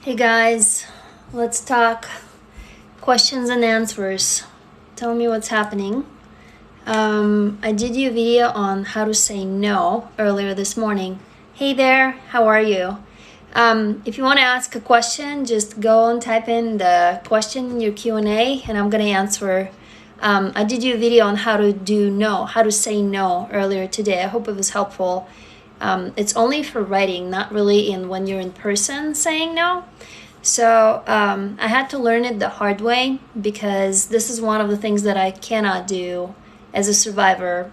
Hey guys, let's talk questions and answers. Tell me what's happening. I did you a video on how to say no earlier this morning. Hey there, how are you? If you want to ask a question, just go and type in the question in your Q&A and I'm going to answer. I did you a video on how to say no earlier today. I hope it was helpful. It's only for writing, not really in when you're in person saying no. So I had to learn it the hard way because this is one of the things that I cannot do as a survivor.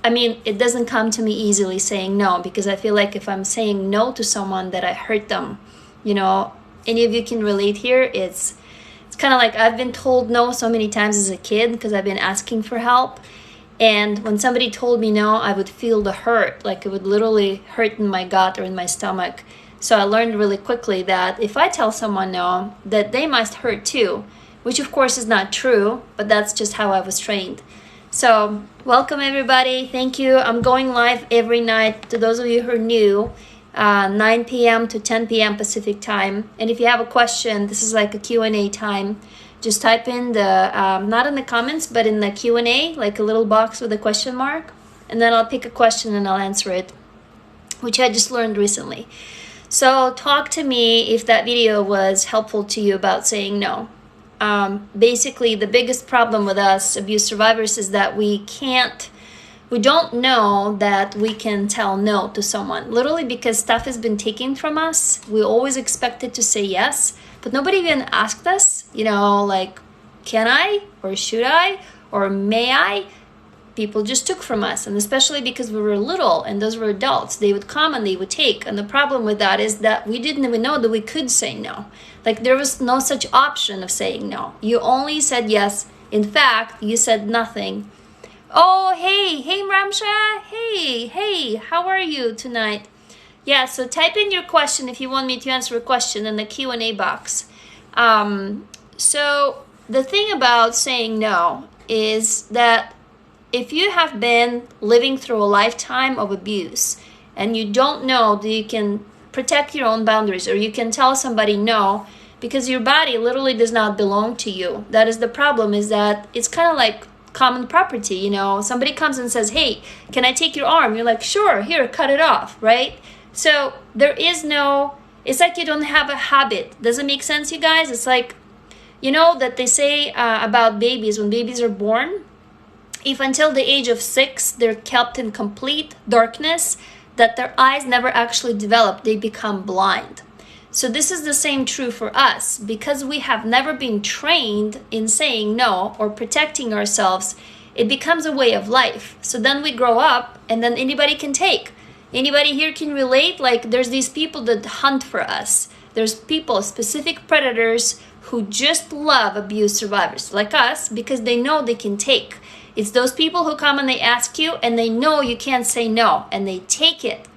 I mean, it doesn't come to me easily saying no because I feel like if I'm saying no to someone that I hurt them, you know, any of you can relate here. It's kind of like I've been told no so many times as a kid because I've been asking for help. And when somebody told me no, I would feel the hurt, like it would literally hurt in my gut or in my stomach. So I learned really quickly that if I tell someone no, that they must hurt too, which of course is not true, but that's just how I was trained. So welcome everybody. Thank you. I'm going live every night to those of you who are new, 9 p.m. to 10 p.m. Pacific time. And if you have a question, this is like a Q&A time. Just type in the, not in the comments, but in the Q&A, like a little box with a question mark. And then I'll pick a question and I'll answer it, which I just learned recently. So talk to me if that video was helpful to you about saying no. Basically, the biggest problem with us abuse survivors is that we don't know that we can tell no to someone. Literally because stuff has been taken from us. We always expected to say yes. But nobody even asked us, you know, like, can I or should I or may I? People just took from us. And especially because we were little and those were adults, they would come and they would take. And the problem with that is that we didn't even know that we could say no. Like there was no such option of saying no. You only said yes. In fact, you said nothing. Oh, hey Mramsha. Hey, how are you tonight? Yeah, so type in your question if you want me to answer a question in the Q&A box. So the thing about saying no is that if you have been living through a lifetime of abuse and you don't know that you can protect your own boundaries or you can tell somebody no because your body literally does not belong to you. That is the problem, is that it's kind of like common property, you know. Somebody comes and says, hey, can I take your arm? You're like, sure, here, cut it off, right? So there is no, it's like you don't have a habit. Does it make sense, you guys? It's like, you know, that they say about babies, when babies are born, if until the age of 6, they're kept in complete darkness, that their eyes never actually develop, they become blind. So this is the same true for us. Because we have never been trained in saying no or protecting ourselves, it becomes a way of life. So then we grow up and then anybody can take. Anybody here can relate? Like there's these people that hunt for us. There's people, specific predators who just love abuse survivors like us because they know they can take. It's those people who come and they ask you and they know you can't say no and they take it.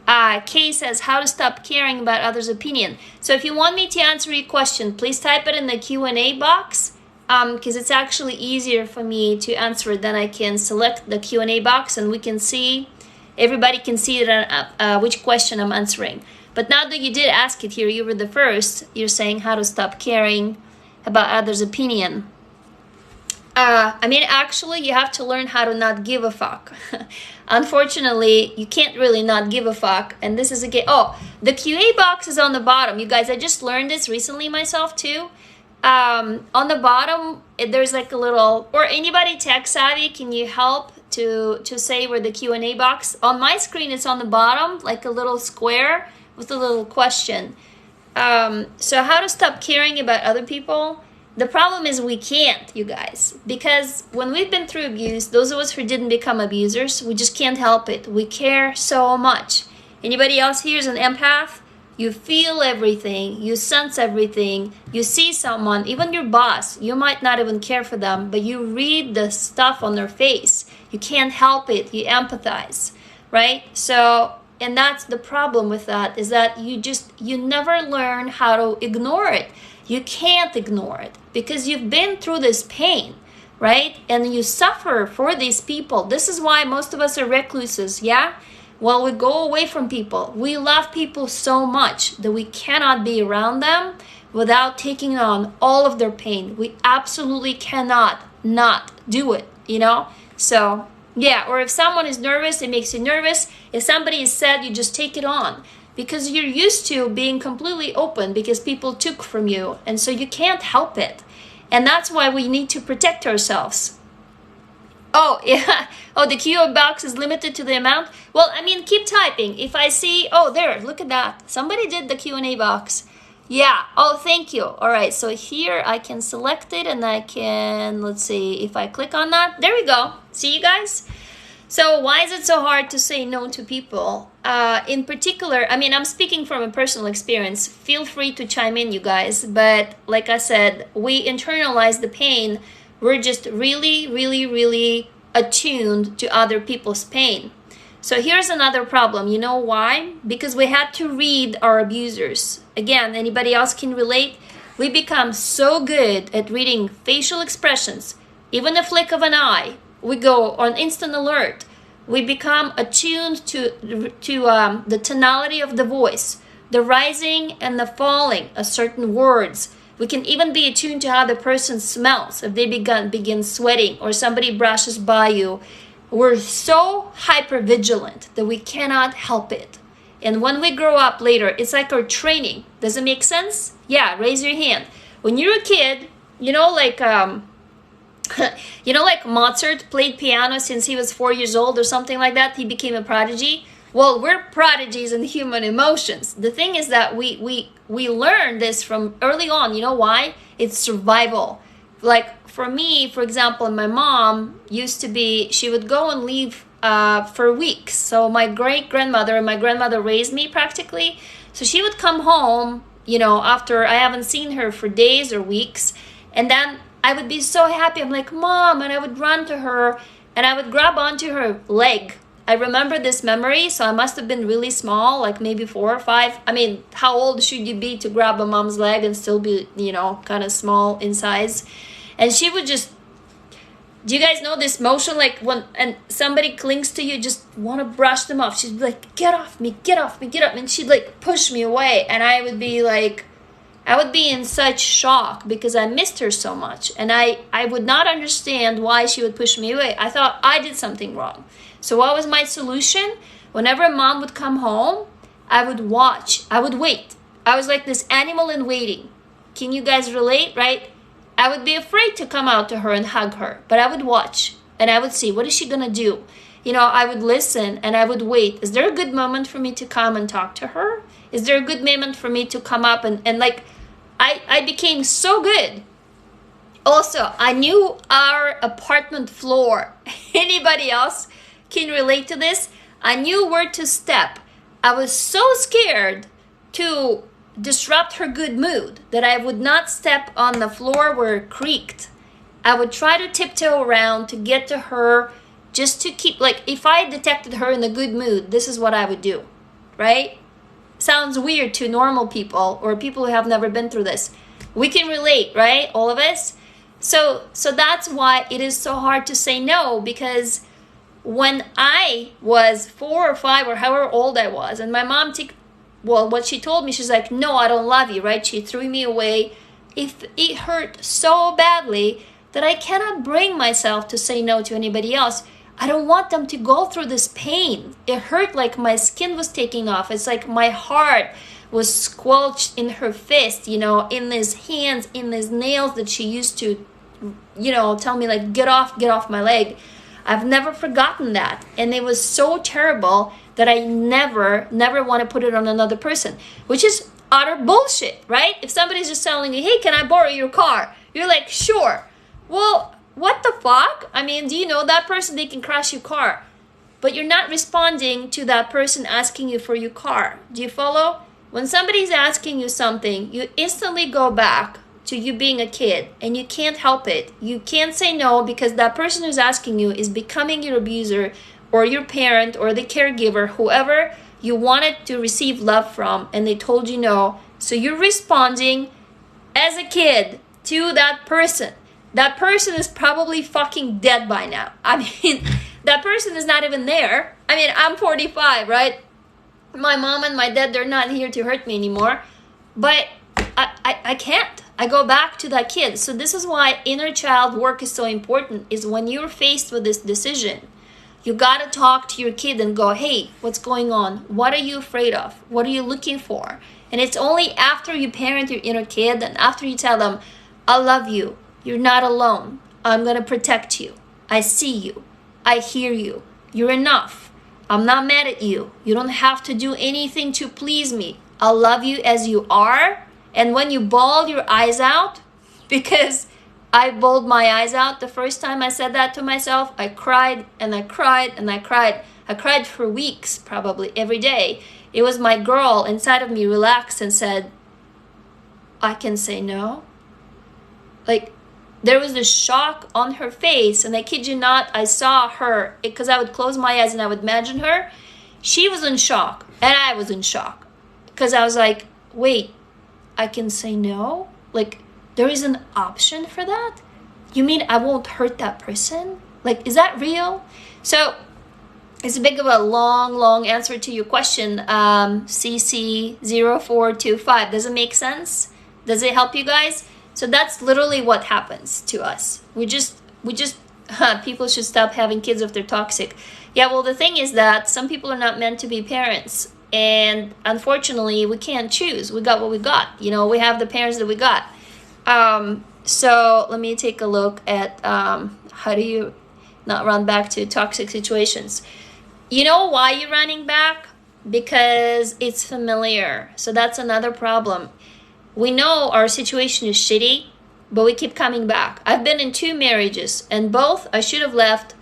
Kay says, how to stop caring about others' opinion. So if you want me to answer your question, please type it in the Q&A box because it's actually easier for me to answer it. Then I can select the Q&A box and we can see, everybody can see which question I'm answering. But now that you did ask it here, you were the first, you're saying how to stop caring about others' opinion. I mean, actually, you have to learn how to not give a fuck. Unfortunately, you can't really not give a fuck. And this is again, oh, the QA box is on the bottom. You guys, I just learned this recently myself too. On the bottom, there's like a little, or anybody tech savvy, can you help to say where the Q&A box? On my screen, it's on the bottom, like a little square with a little question. So how to stop caring about other people? The problem is we can't, you guys, because when we've been through abuse, those of us who didn't become abusers, we just can't help it. We care so much. Anybody else here is an empath? You feel everything, you sense everything, you see someone, even your boss, you might not even care for them, but you read the stuff on their face. You can't help it, you empathize, right? So, and that's the problem with that, is that you never learn how to ignore it. You can't ignore it because you've been through this pain, right? And you suffer for these people. This is why most of us are recluses, yeah? while we go away from people. We love people so much that we cannot be around them without taking on all of their pain. We absolutely cannot not do it, you know? So yeah, or if someone is nervous, it makes you nervous. If somebody is sad, you just take it on because you're used to being completely open because people took from you, and so you can't help it. And that's why we need to protect ourselves. Oh, yeah. Oh, the Q box is limited to the amount. Well, I mean, keep typing. If I see, oh, there, look at that. Somebody did the Q&A box. Yeah. Oh, thank you. All right. So here I can select it and I can, let's see if I click on that. There we go. See you guys? So why is it so hard to say no to people? In particular, I mean, I'm speaking from a personal experience. Feel free to chime in, you guys. But like I said, we internalize the pain. We're just really, really, really attuned to other people's pain. So here's another problem. You know why? Because we had to read our abusers. Again, anybody else can relate? We become so good at reading facial expressions, even a flick of an eye. We go on instant alert. We become attuned to the tonality of the voice, the rising and the falling of certain words. We can even be attuned to how the person smells if they begin sweating or somebody brushes by you. We're so hyper vigilant that we cannot help it. And when we grow up later, it's like our training. Does it make sense? Yeah, raise your hand. When you're a kid, you know, like Mozart played piano since he was 4 years old or something like that. He became a prodigy. Well, we're prodigies in human emotions. The thing is that we learn this from early on. You know why? It's survival. Like for me, for example, my mom used to be, she would go and leave for weeks. So my great-grandmother and my grandmother raised me practically. So she would come home, you know, after I haven't seen her for days or weeks. And then I would be so happy. I'm like, Mom, and I would run to her and I would grab onto her leg. I remember this memory, so I must have been really small, like maybe 4 or 5. I mean, how old should you be to grab a mom's leg and still be, you know, kind of small in size? And she would just, do you guys know this motion? Like when and somebody clings to you, just want to brush them off. She'd be like, get off me, get off me, get off me. And she'd like push me away. And I would be like, I would be in such shock because I missed her so much. And I would not understand why she would push me away. I thought I did something wrong. So what was my solution? Whenever mom would come home, I would watch. I would wait. I was like this animal in waiting. Can you guys relate, right? I would be afraid to come out to her and hug her, but I would watch and I would see, what is she gonna do? You know, I would listen and I would wait. Is there a good moment for me to come and talk to her? Is there a good moment for me to come up and like, I became so good. Also, I knew our apartment floor. Anybody else can relate to this? I knew where to step. I was so scared to disrupt her good mood that I would not step on the floor where it creaked. I would try to tiptoe around to get to her, just to keep, like, if I detected her in a good mood, this is what I would do, right? Sounds weird to normal people or people who have never been through this. We can relate, right? All of us. So that's why it is so hard to say no, because when I was 4 or 5 or however old I was, and my mom what she told me, she's like, no, I don't love you, right? She threw me away. It hurt so badly that I cannot bring myself to say no to anybody else. I don't want them to go through this pain. It hurt like my skin was taking off. It's like my heart was squelched in her fist, you know, in these hands, in these nails that she used to, you know, tell me like, get off my leg. I've never forgotten that. And it was so terrible that I never want to put it on another person, which is utter bullshit, right? If somebody's just telling you, hey, can I borrow your car? You're like, sure. Well, what the fuck? I mean, do you know that person? They can crash your car. But you're not responding to that person asking you for your car. Do you follow? When somebody's asking you something, you instantly go back to you being a kid, and you can't help it. You can't say no because that person who's asking you is becoming your abuser or your parent or the caregiver, whoever you wanted to receive love from, and they told you no. So you're responding as a kid to that person. That person is probably fucking dead by now. I mean, that person is not even there. I mean, I'm 45, right? My mom and my dad, they're not here to hurt me anymore. But I can't. I go back to that kid. So this is why inner child work is so important, is when you're faced with this decision, you got to talk to your kid and go, hey, what's going on? What are you afraid of? What are you looking for? And it's only after you parent your inner kid and after you tell them, I love you. You're not alone. I'm going to protect you. I see you. I hear you. You're enough. I'm not mad at you. You don't have to do anything to please me. I love you as you are. And when you bawl your eyes out, because I bawled my eyes out the first time I said that to myself, I cried and I cried and I cried. I cried for weeks, probably every day. It was my girl inside of me relaxed and said, I can say no. Like, there was this shock on her face, and I kid you not, I saw her, because I would close my eyes and I would imagine her. She was in shock, and I was in shock, because I was like, wait, I can say no? Like, there is an option for that? You mean I won't hurt that person? Like, is that real? So, it's a bit of a long answer to your question, CC0425. Does it make sense? Does it help you guys? So that's literally what happens to us. People should stop having kids if they're toxic. Yeah, well, the thing is that some people are not meant to be parents. And unfortunately, we can't choose. We got what we got. You know, we have the parents that we got. So let me take a look at how do you not run back to toxic situations. You know why you're running back? Because it's familiar. So that's another problem. We know our situation is shitty, but we keep coming back. I've been in 2 marriages, and both I should have left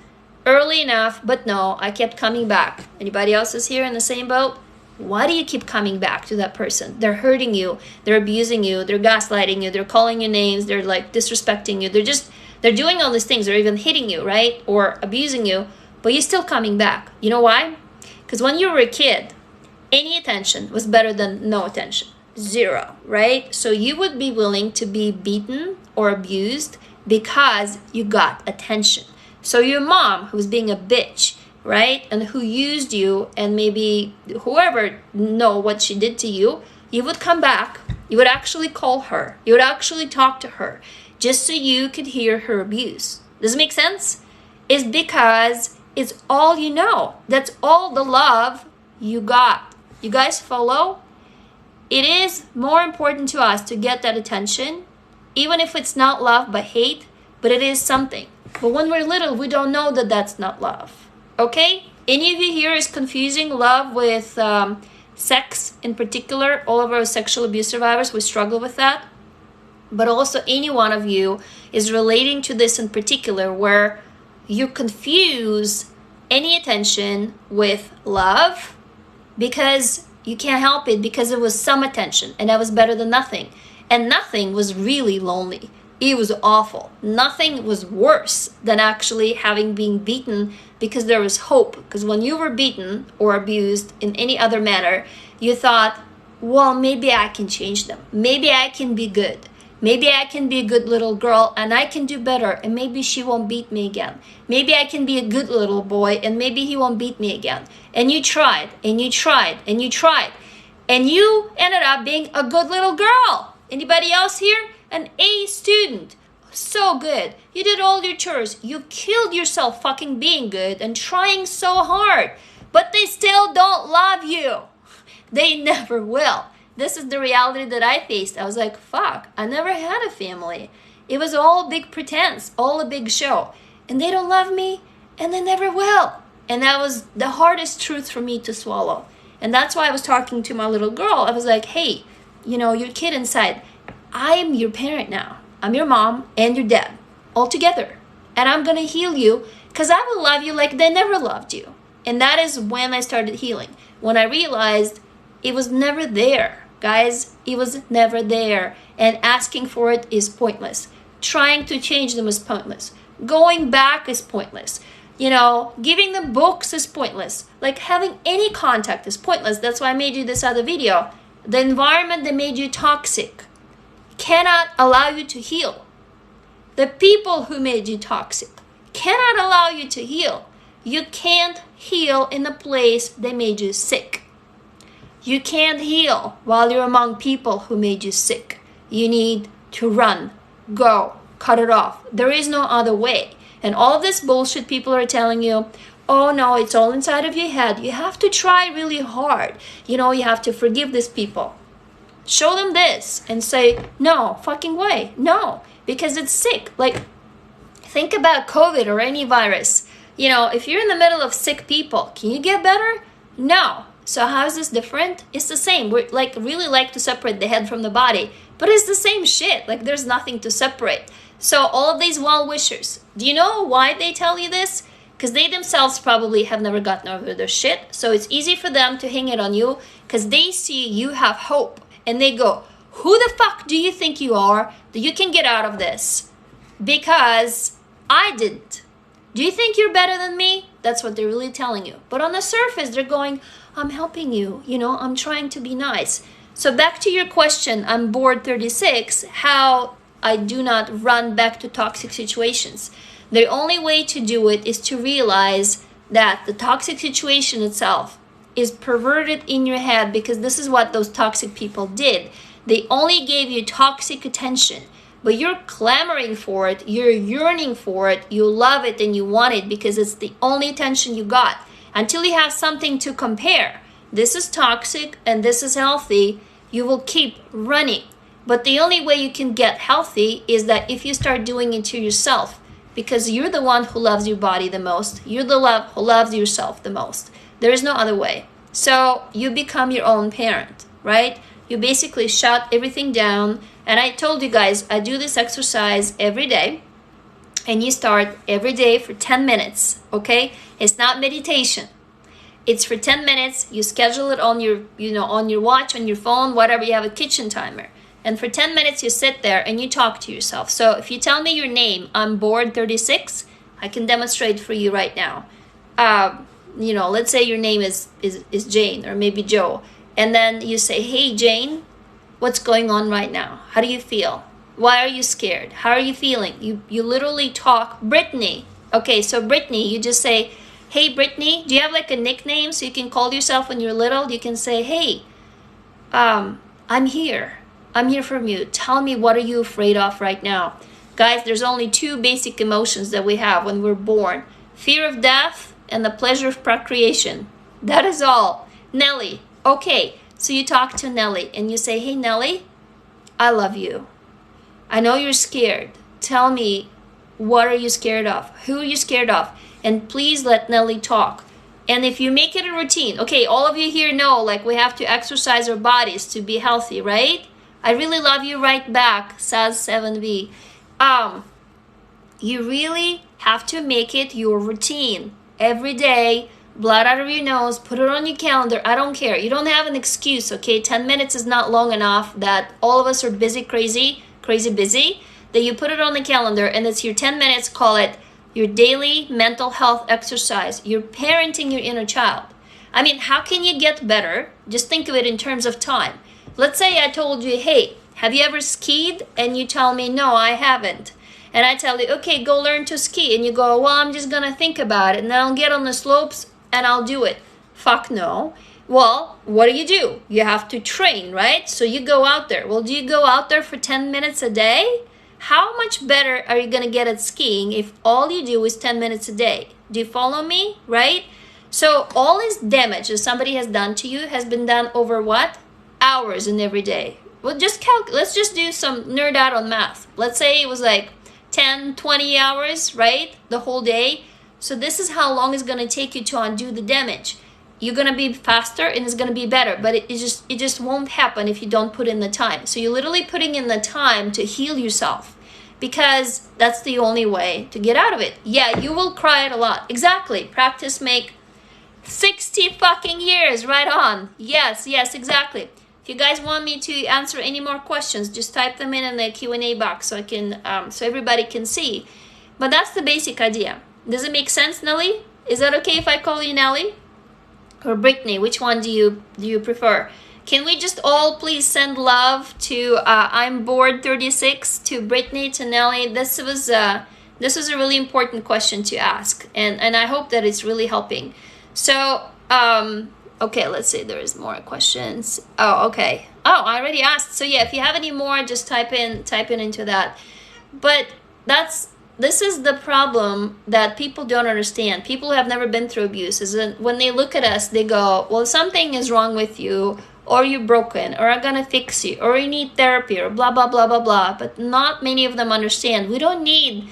early enough, but no, I kept coming back. Anybody else is here in the same boat? Why do you keep coming back to that person? They're hurting you, they're abusing you, they're gaslighting you, they're calling you names, they're like disrespecting you, they're doing all these things, they're even hitting you, right? Or abusing you, but you're still coming back. You know why? Because when you were a kid, any attention was better than no attention. 0, right? So you would be willing to be beaten or abused because you got attention. So your mom, who's being a bitch, right, and who used you, and maybe whoever know what she did to you, you would come back, you would actually call her, you would actually talk to her, just so you could hear her abuse. Does it make sense? It's because it's all you know. That's all the love you got. You guys follow? It is more important to us to get that attention, even if it's not love but hate, but it is something. But when we're little, we don't know that that's not love. Okay? Any of you here is confusing love with sex in particular? All of our sexual abuse survivors, we struggle with that. But also any one of you is relating to this in particular, where you confuse any attention with love because you can't help it, because it was some attention and that was better than nothing. And nothing was really lonely. It was awful. Nothing was worse than actually having been beaten, because there was hope. Because when you were beaten or abused in any other manner, you thought, well, maybe I can change them. Maybe I can be good. Maybe I can be a good little girl and I can do better, and maybe she won't beat me again. Maybe I can be a good little boy and maybe he won't beat me again. And you tried and you tried and you tried, and you ended up being a good little girl. Anybody else here? An A student. So good. You did all your chores. You killed yourself fucking being good and trying so hard. But they still don't love you. They never will. This is the reality that I faced. I was like, fuck, I never had a family. It was all big pretense, all a big show. And they don't love me, and they never will. And that was the hardest truth for me to swallow. And that's why I was talking to my little girl. I was like, hey, you know, your kid inside, I'm your parent now. I'm your mom and your dad all together. And I'm going to heal you, because I will love you like they never loved you. And that is when I started healing. When I realized it was never there. Guys, it was never there. And asking for it is pointless. Trying to change them is pointless. Going back is pointless. You know, giving them books is pointless. Like having any contact is pointless. That's why I made you this other video. The environment that made you toxic cannot allow you to heal. The people who made you toxic cannot allow you to heal. You can't heal in a place that made you sick. You can't heal while you're among people who made you sick. You need to run, go, cut it off. There is no other way. And all of this bullshit people are telling you, oh no, it's all inside of your head. You have to try really hard. You know, you have to forgive these people. Show them this and say, no fucking way. No, because it's sick. Like, think about COVID or any virus. You know, if you're in the middle of sick people, can you get better? No. So how is this different? It's the same. We're like really like to separate the head from the body, but it's the same shit. Like there's nothing to separate. So all of these well-wishers, do you know why they tell you this? Because they themselves probably have never gotten over their shit. So it's easy for them to hang it on you because they see you have hope and they go, who the fuck do you think you are that you can get out of this? Because I didn't. Do you think you're better than me? That's what they're really telling you. But on the surface, they're going, I'm helping you. You know, I'm trying to be nice. So back to your question, I'm bored 36, how I do not run back to toxic situations. The only way to do it is to realize that the toxic situation itself is perverted in your head because this is what those toxic people did. They only gave you toxic attention. But you're clamoring for it, you're yearning for it, you love it and you want it because it's the only attention you got. Until you have something to compare, this is toxic and this is healthy, you will keep running. But the only way you can get healthy is that if you start doing it to yourself, because you're the one who loves your body the most, you're the one who loves yourself the most. There is no other way. So you become your own parent, right? You basically shut everything down. And I told you guys, I do this exercise every day. And you start every day for 10 minutes, okay? It's not meditation. It's for 10 minutes. You schedule it on your, on your watch, on your phone, whatever. You have a kitchen timer. And for 10 minutes, you sit there and you talk to yourself. So if you tell me your name, I'm bored 36, I can demonstrate for you right now. Let's say your name is Jane or maybe Joe. And then you say, hey, Jane, what's going on right now? How do you feel? Why are you scared? How are you feeling? You literally talk. Brittany. Okay, so Brittany, you just say, hey, Brittany, do you have like a nickname so you can call yourself when you're little? You can say, hey, I'm here. I'm here from you. Tell me, what are you afraid of right now? Guys, there's only two basic emotions that we have when we're born. Fear of death and the pleasure of procreation. That is all. Nelly. Okay, so you talk to Nelly and you say, hey, Nelly, I love you. I know you're scared. Tell me, what are you scared of? Who are you scared of? And please let Nelly talk. And if you make it a routine, okay, all of you here know, like, we have to exercise our bodies to be healthy, right? I really love you right back, says 7V. You really have to make it your routine. Every day, blood out of your nose, put it on your calendar. I don't care. You don't have an excuse, okay? 10 minutes is not long enough that all of us are busy, crazy busy, that you put it on the calendar and it's your 10 minutes, call it your daily mental health exercise. You're parenting your inner child. I mean, how can you get better? Just think of it in terms of time. Let's say I told you, hey, have you ever skied? And you tell me, no, I haven't. And I tell you, okay, go learn to ski. And you go, well, I'm just going to think about it. And then I'll get on the slopes and I'll do it. Fuck no. Well, what do? You have to train, right? So you go out there. Well, do you go out there for 10 minutes a day? How much better are you going to get at skiing if all you do is 10 minutes a day? Do you follow me, right? So all this damage that somebody has done to you has been done over what? Hours in every day. Well, let's just do some nerd out on math. Let's say it was like 10, 20 hours, right? The whole day. So this is how long it's going to take you to undo the damage. You're going to be faster and it's going to be better, but it just won't happen if you don't put in the time. So you're literally putting in the time to heal yourself because that's the only way to get out of it. Yeah, you will cry it a lot. Exactly. Practice make 60 fucking years. Right on. Yes, exactly. If you guys want me to answer any more questions, just type them in the Q&A box so I can, so everybody can see. But that's the basic idea. Does it make sense, Nelly? Is that okay if I call you Nelly? Or Brittany? Which one do you prefer? Can we just all please send love to I'm bored 36, to Brittany, to Nelly? This This is a really important question to ask, and I hope that it's really helping. So, okay, let's see, there is more questions. Oh, okay. Oh, I already asked. So yeah, if you have any more, just type in into that. But this is the problem that people don't understand. People who have never been through abuse is that when they look at us, they go, well, something is wrong with you, or you're broken, or I'm gonna fix you, or you need therapy, or blah, blah, blah, blah, blah. But not many of them understand. We don't need,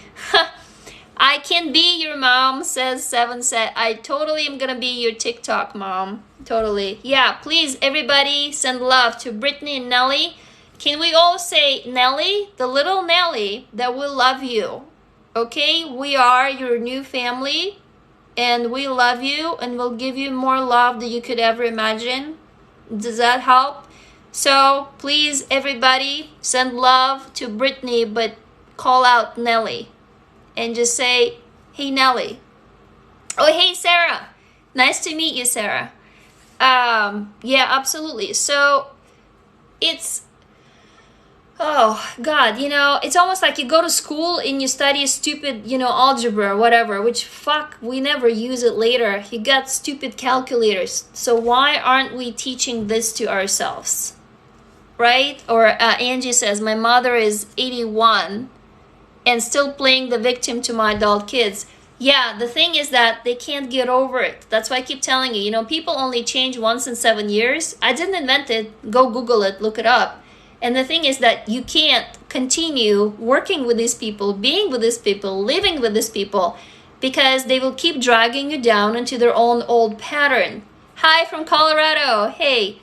I can be your mom, says Seven Set. I totally am gonna be your TikTok mom. Totally. Yeah, please, everybody, send love to Brittany and Nelly. Can we all say, Nelly, the little Nelly that will love you? Okay, we are your new family, and we love you, and we'll give you more love than you could ever imagine. Does that help? So please, everybody, send love to Brittany, but call out Nelly and just say, hey, Nelly. Oh, hey, Sarah. Nice to meet you, Sarah. Yeah, absolutely. So it's, oh God, it's almost like you go to school and you study stupid, algebra or whatever, which fuck, we never use it later. You got stupid calculators. So why aren't we teaching this to ourselves? Right? Or Angie says, my mother is 81 and still playing the victim to my adult kids. Yeah, the thing is that they can't get over it. That's why I keep telling you, people only change once in 7 years. I didn't invent it. Go Google it, look it up. And the thing is that you can't continue working with these people, being with these people, living with these people, because they will keep dragging you down into their own old pattern. Hi from Colorado. Hey,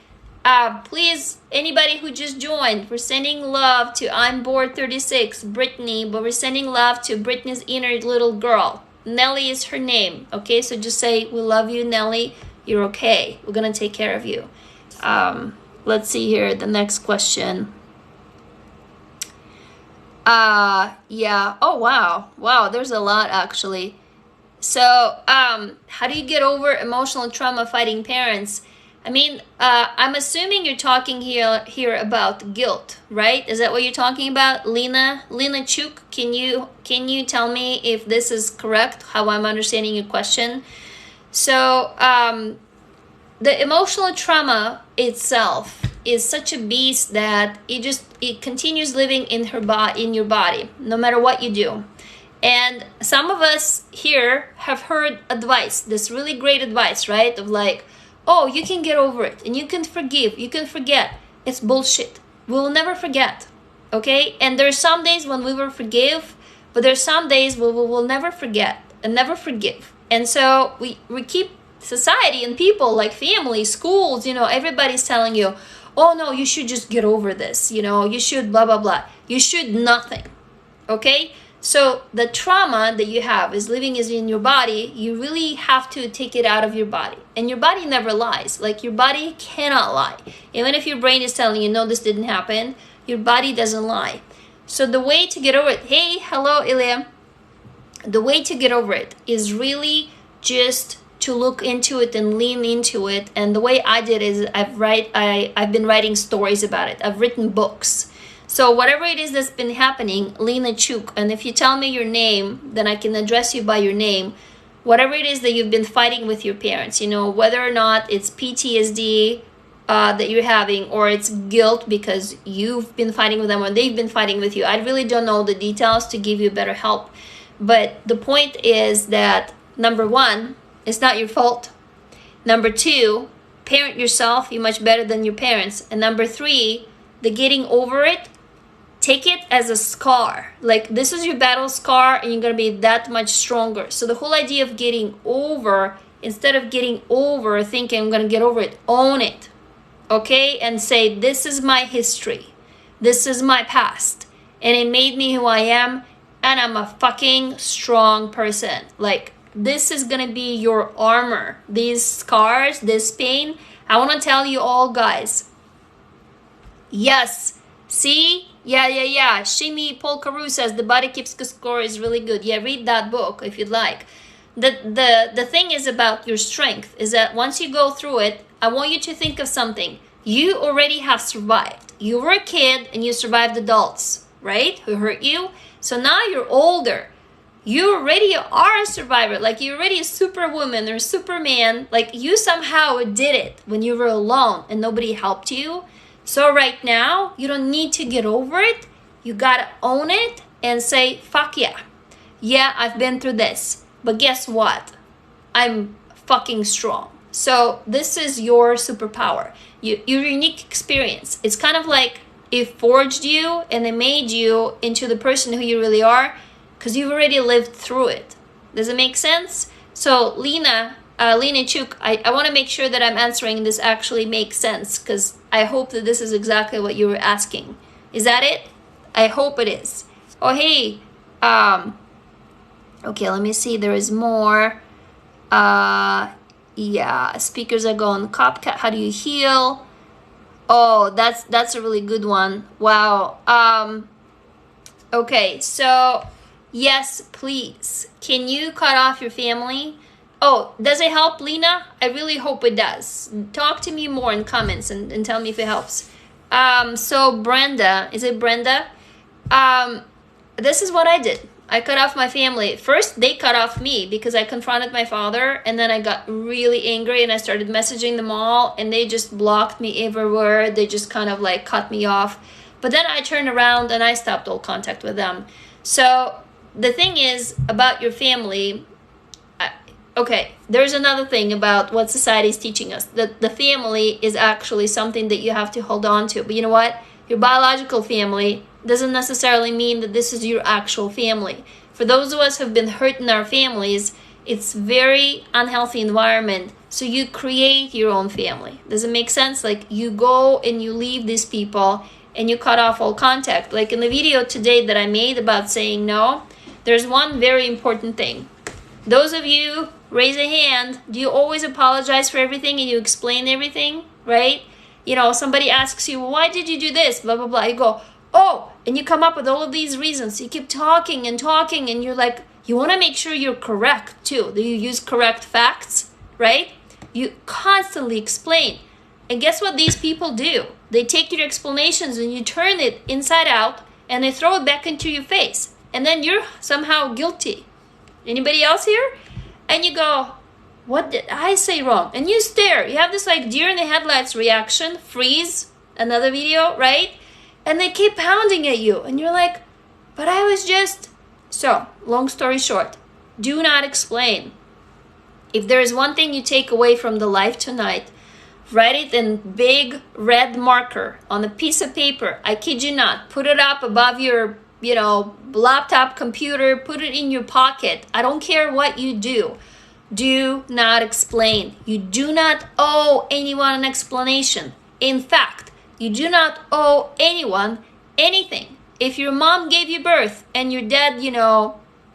please, anybody who just joined, we're sending love to I'm Bored 36, Brittany, but we're sending love to Brittany's inner little girl. Nelly is her name. Okay, so just say, we love you, Nelly. You're okay. We're going to take care of you. Let's see here, the next question. Yeah. Oh, wow, there's a lot actually. So how do you get over emotional trauma fighting parents? I mean, I'm assuming you're talking here about guilt, right? Is that what you're talking about? Lena Chuk, can you tell me if this is correct, how I'm understanding your question? So the emotional trauma itself is such a beast that it continues living in your body, no matter what you do. And some of us here have heard advice, this really great advice, right? Of like, oh, you can get over it, and you can forgive, you can forget. It's bullshit. We'll never forget, okay? And there's some days when we will forgive, but there's some days where we will never forget and never forgive. And so we keep society and people, like family, schools, everybody's telling you, oh no, you should just get over this, you should blah, blah, blah. You should nothing, okay? So the trauma that you have is in your body. You really have to take it out of your body. And your body never lies. Like, your body cannot lie. Even if your brain is telling you, no, this didn't happen, your body doesn't lie. So the way to get over it, hey, hello, Ilya. The way to get over it is really just to look into it and lean into it. And the way I did is I've been writing stories about it. I've written books. So whatever it is that's been happening, Lena Chuk, and if you tell me your name, then I can address you by your name. Whatever it is that you've been fighting with your parents, whether or not it's PTSD that you're having, or it's guilt because you've been fighting with them or they've been fighting with you. I really don't know the details to give you better help. But the point is that, number one, it's not your fault. Number two, parent yourself. You're much better than your parents. And number three, the getting over it, take it as a scar. Like, this is your battle scar, and you're going to be that much stronger. So the whole idea of getting over, instead of getting over thinking I'm going to get over it, own it, okay? And say, this is my history. This is my past. And it made me who I am, and I'm a fucking strong person. Like, this is going to be your armor. These scars, this pain, I want to tell you all, guys. Yes. See? Yeah. Shimi Polkaru says the body keeps score is really good. Yeah, read that book if you'd like. The thing is about your strength is that once you go through it, I want you to think of something. You already have survived. You were a kid and you survived adults, right? Who hurt you. So now you're older. You already are a survivor. Like, you're already a superwoman or superman. Like, you somehow did it when you were alone and nobody helped you. So right now, you don't need to get over it. You gotta own it and say, fuck yeah. Yeah, I've been through this. But guess what? I'm fucking strong. So this is your superpower. Your unique experience. It's kind of like it forged you and it made you into the person who you really are, because you've already lived through it. Does it make sense? So Lena Chuk, I want to make sure that I'm answering this actually makes sense, because I hope that this is exactly what you were asking. Is that it? I hope it is. Oh, hey. Okay, let me see. There is more. Yeah, speakers are going. Copcat, how do you heal? Oh, that's a really good one. Wow. Okay, so yes, please. Can you cut off your family? Oh, does it help, Lena? I really hope it does. Talk to me more in comments and tell me if it helps. So Brenda, is it Brenda? This is what I did. I cut off my family. First, they cut off me because I confronted my father, and then I got really angry and I started messaging them all, and they just blocked me everywhere. They just kind of like cut me off. But then I turned around and I stopped all contact with them. So the thing is about your family, okay, there's another thing about what society is teaching us, that the family is actually something that you have to hold on to. But you know what? Your biological family doesn't necessarily mean that this is your actual family. For those of us who have been hurt in our families, it's very unhealthy environment. So you create your own family. Does it make sense? Like, you go and you leave these people and you cut off all contact. Like in the video today that I made about saying no, there's one very important thing. Those of you, raise a hand. Do you always apologize for everything and you explain everything, right? You know, somebody asks you, well, why did you do this? Blah, blah, blah. You go, oh, and you come up with all of these reasons. You keep talking and talking, and you're like, you want to make sure you're correct too. That you use correct facts, right? You constantly explain. And guess what these people do? They take your explanations and you turn it inside out and they throw it back into your face. And then you're somehow guilty. Anybody else here? And you go, what did I say wrong? And you stare. You have this like deer in the headlights reaction, freeze, another video, right? And they keep pounding at you. And you're like, but I was just... So, long story short, do not explain. If there is one thing you take away from the live tonight, write it in big red marker on a piece of paper. I kid you not. Put it up above your, laptop, computer. Put it in your pocket. I don't care what you do. Do not explain. You do not owe anyone an explanation. In fact, you do not owe anyone anything. If your mom gave you birth and your dad,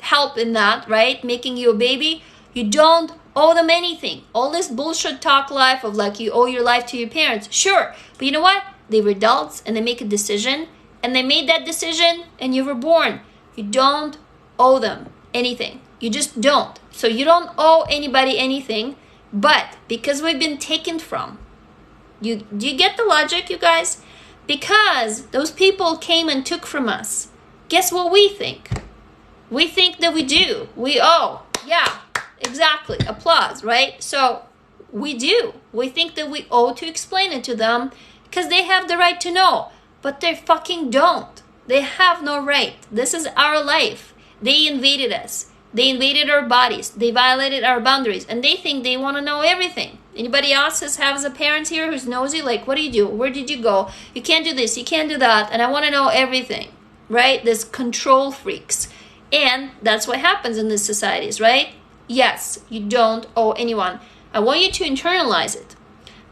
helped in that, right? Making you a baby, you don't owe them anything. All this bullshit talk life of like you owe your life to your parents. Sure. But you know what? They were adults and they make a decision and they made that decision and you were born. You don't owe them anything. You just don't. So you don't owe anybody anything, but because we've been taken from, do you get the logic, you guys? Because those people came and took from us. Guess what we think? We think that we do. We owe. Yeah, exactly. Applause, right? So we do. We think that we owe to explain it to them because they have the right to know. But they fucking don't. They have no right. This is our life. They invaded us. They invaded our bodies. They violated our boundaries. And they think they want to know everything. Anybody else has a parent here who's nosy? Like, what do you do? Where did you go? You can't do this. You can't do that. And I want to know everything. Right? There's control freaks. And that's what happens in these societies, right? Yes, you don't owe anyone. I want you to internalize it.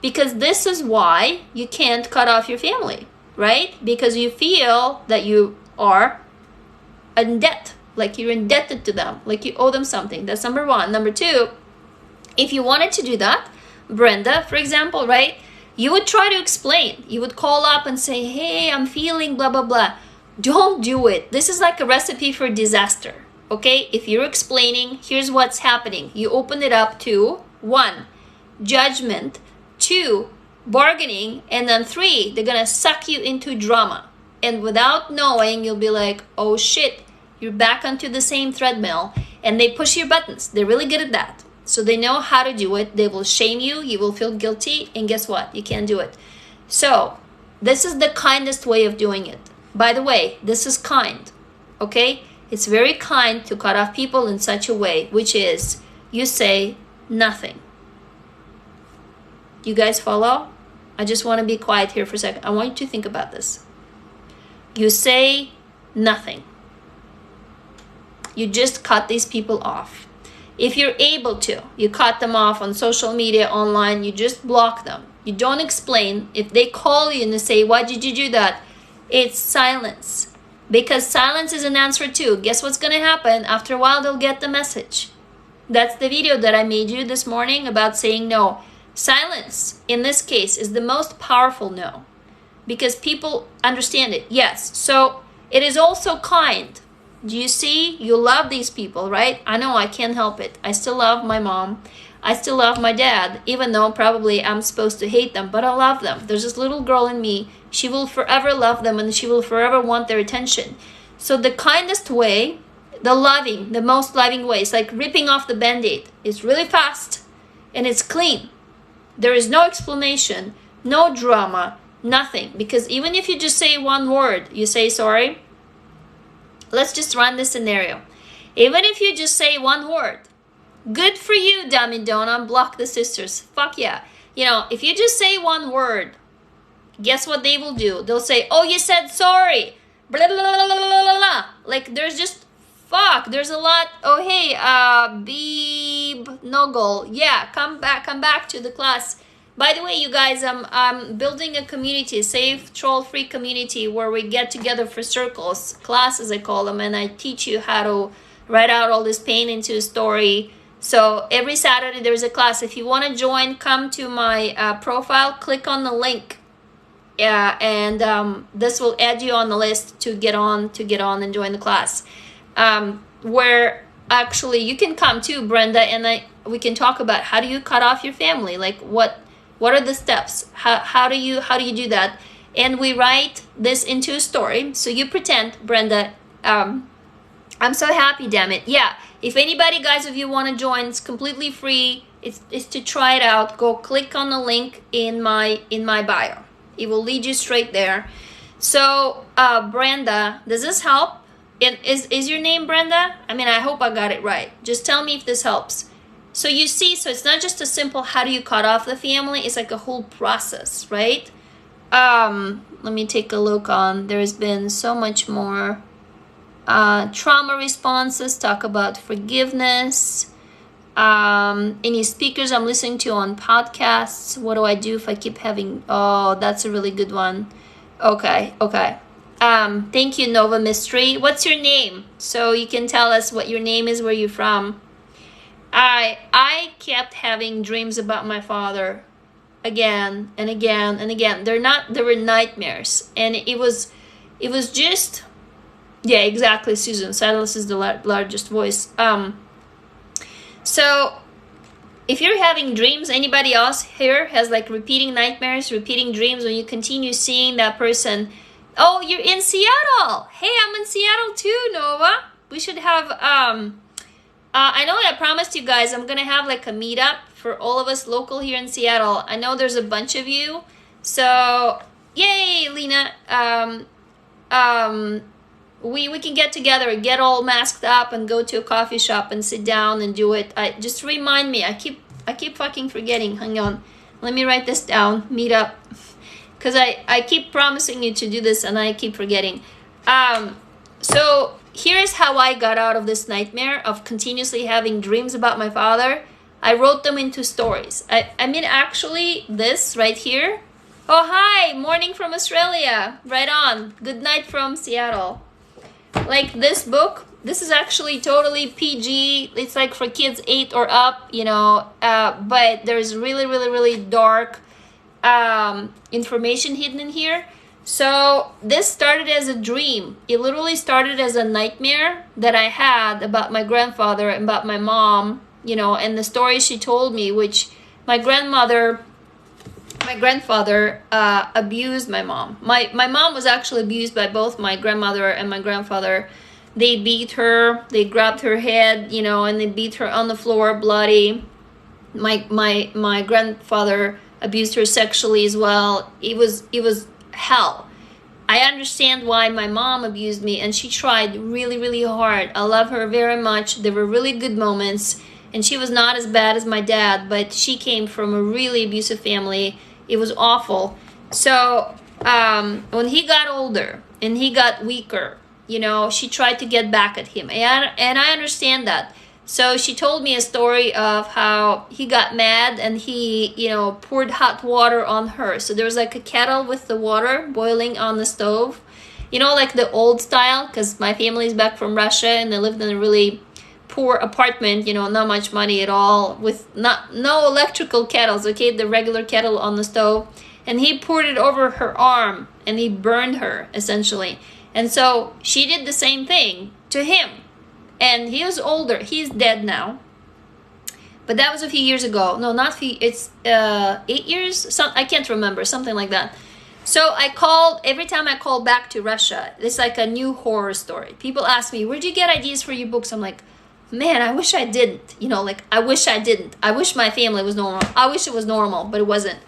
Because this is why you can't cut off your family. Right? Because you feel that you are in debt. Like you're indebted to them, like you owe them something. That's number one. Number two, if you wanted to do that, Brenda, for example, right? You would try to explain. You would call up and say, hey, I'm feeling blah, blah, blah. Don't do it. This is like a recipe for disaster, okay? If you're explaining, here's what's happening. You open it up to 1, judgment, 2, bargaining, and then 3, they're gonna suck you into drama. And without knowing, you'll be like, oh shit, You're back onto the same treadmill, and they push your buttons. They're really good at that. So they know how to do it. They will shame you. You will feel guilty. And guess what? You can't do it. So this is the kindest way of doing it. By the way, this is kind. Okay? It's very kind to cut off people in such a way, which is you say nothing. You guys follow? I just want to be quiet here for a second. I want you to think about this. You say nothing. You just cut these people off. If you're able to, you cut them off on social media, online, you just block them. You don't explain. If they call you and they say, why did you do that? It's silence. Because silence is an answer too. Guess what's going to happen? After a while, they'll get the message. That's the video that I made you this morning about saying no. Silence, in this case, is the most powerful no. Because people understand it. Yes. So it is also kind. Do you see? You love these people, right? I know I can't help it. I still love my mom. I still love my dad, even though probably I'm supposed to hate them, but I love them. There's this little girl in me. She will forever love them, and she will forever want their attention. So the kindest way, the most loving way, is like ripping off the Band-Aid. It's really fast, and it's clean. There is no explanation, no drama, nothing. Because even if you just say one word, you say sorry. Let's just run this scenario. Even if you just say one word, good for you, dummy, don't unblock the sisters. Fuck yeah. You know, if you just say one word, guess what they will do? They'll say, oh, you said sorry. Blah, blah, blah, blah, blah, blah. Like, there's just, fuck, there's a lot. Oh, hey, Beeb Noggle. Yeah, come back to the class. By the way, you guys, I'm building a community, a safe, troll-free community where we get together for circles, classes I call them, and I teach you how to write out all this pain into a story. So every Saturday there's a class. If you want to join, come to my profile, click on the link, and this will add you on the list to get on and join the class. Where actually you can come too, Brenda, and we can talk about how do you cut off your family, like what are the steps, how do you do that, and we write this into a story. So you pretend, Brenda, I'm so happy, damn it. Yeah, if anybody, guys, if you want to join, it's completely free. It's to try it out. Go click on the link in my bio. It will lead you straight there. So Brenda, does this help? Is your name Brenda? I mean, I hope I got it right. Just tell me if this helps. So you see, so it's not just a simple how do you cut off the family, it's like a whole process, right? Let me take a look on, there's been so much more trauma responses, talk about forgiveness, any speakers I'm listening to on podcasts, what do I do if I keep having, oh, that's a really good one. Okay. Thank you, Nova Mystery. What's your name? So you can tell us what your name is, where you're from. I kept having dreams about my father again and again and again. They were nightmares. And it was just, yeah, exactly, Susan. Silence is the largest voice. So if you're having dreams, anybody else here has like repeating nightmares, repeating dreams when you continue seeing that person? Oh, you're in Seattle. Hey, I'm in Seattle too, Nova. We should have, I know I promised you guys I'm going to have like a meetup for all of us local here in Seattle. I know there's a bunch of you. So, yay, Lena. We can get together, get all masked up and go to a coffee shop and sit down and do it. Just remind me. I keep fucking forgetting. Hang on. Let me write this down. Meetup. Because I keep promising you to do this and I keep forgetting. So here's how I got out of this nightmare of continuously having dreams about my father. I wrote them into stories. I mean, actually, this right here. Oh, hi, morning from Australia. Right on. Good night from Seattle. Like this book, this is actually totally PG. It's like for kids 8 or up, you know, but there's really, really, really dark information hidden in here. So this started as a dream. It literally started as a nightmare that I had about my grandfather and about my mom, you know, and the story she told me, which my grandfather abused my mom. My mom was actually abused by both my grandmother and my grandfather. They beat her, they grabbed her head, you know, and they beat her on the floor, bloody. My grandfather abused her sexually as well. It was hell. I understand why my mom abused me, and she tried really, really hard. I love her very much. There were really good moments, and she was not as bad as my dad, but she came from a really abusive family. It was awful. So when he got older and he got weaker, you know, she tried to get back at him, and I understand that. So she told me a story of how he got mad and he, you know, poured hot water on her. So there was like a kettle with the water boiling on the stove, you know, like the old style, because my family is back from Russia and they lived in a really poor apartment, you know, not much money at all, with no electrical kettles, okay, the regular kettle on the stove. And he poured it over her arm and he burned her, essentially. And so she did the same thing to him. And he was older. He's dead now. But that was a few years ago. No, not few. It's 8 years. I can't remember. Something like that. So I called. Every time I call back to Russia, it's like a new horror story. People ask me, "Where'd you get ideas for your books?" I'm like, man, I wish I didn't. You know, like I wish I didn't. I wish my family was normal. I wish it was normal, but it wasn't.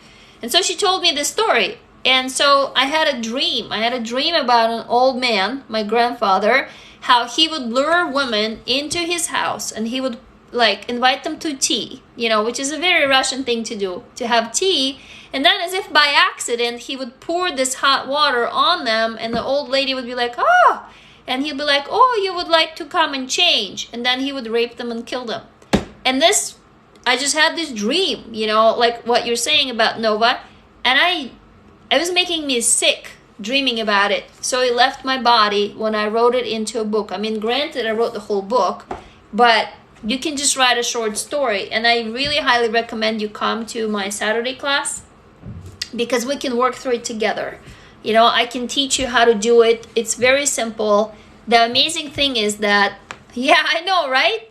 And so she told me this story. And so I had a dream. I had a dream about an old man, my grandfather, how he would lure women into his house and he would like invite them to tea, you know, which is a very Russian thing to do, to have tea. And then as if by accident, he would pour this hot water on them and the old lady would be like, oh, and he'd be like, oh, you would like to come and change. And then he would rape them and kill them. And this, I just had this dream, you know, like what you're saying about Nova. And it was making me sick dreaming about it. So it left my body when I wrote it into a book. I mean, granted, I wrote the whole book, but you can just write a short story. And I really highly recommend you come to my Saturday class because we can work through it together. You know, I can teach you how to do it. It's very simple. The amazing thing is that, yeah, I know, right?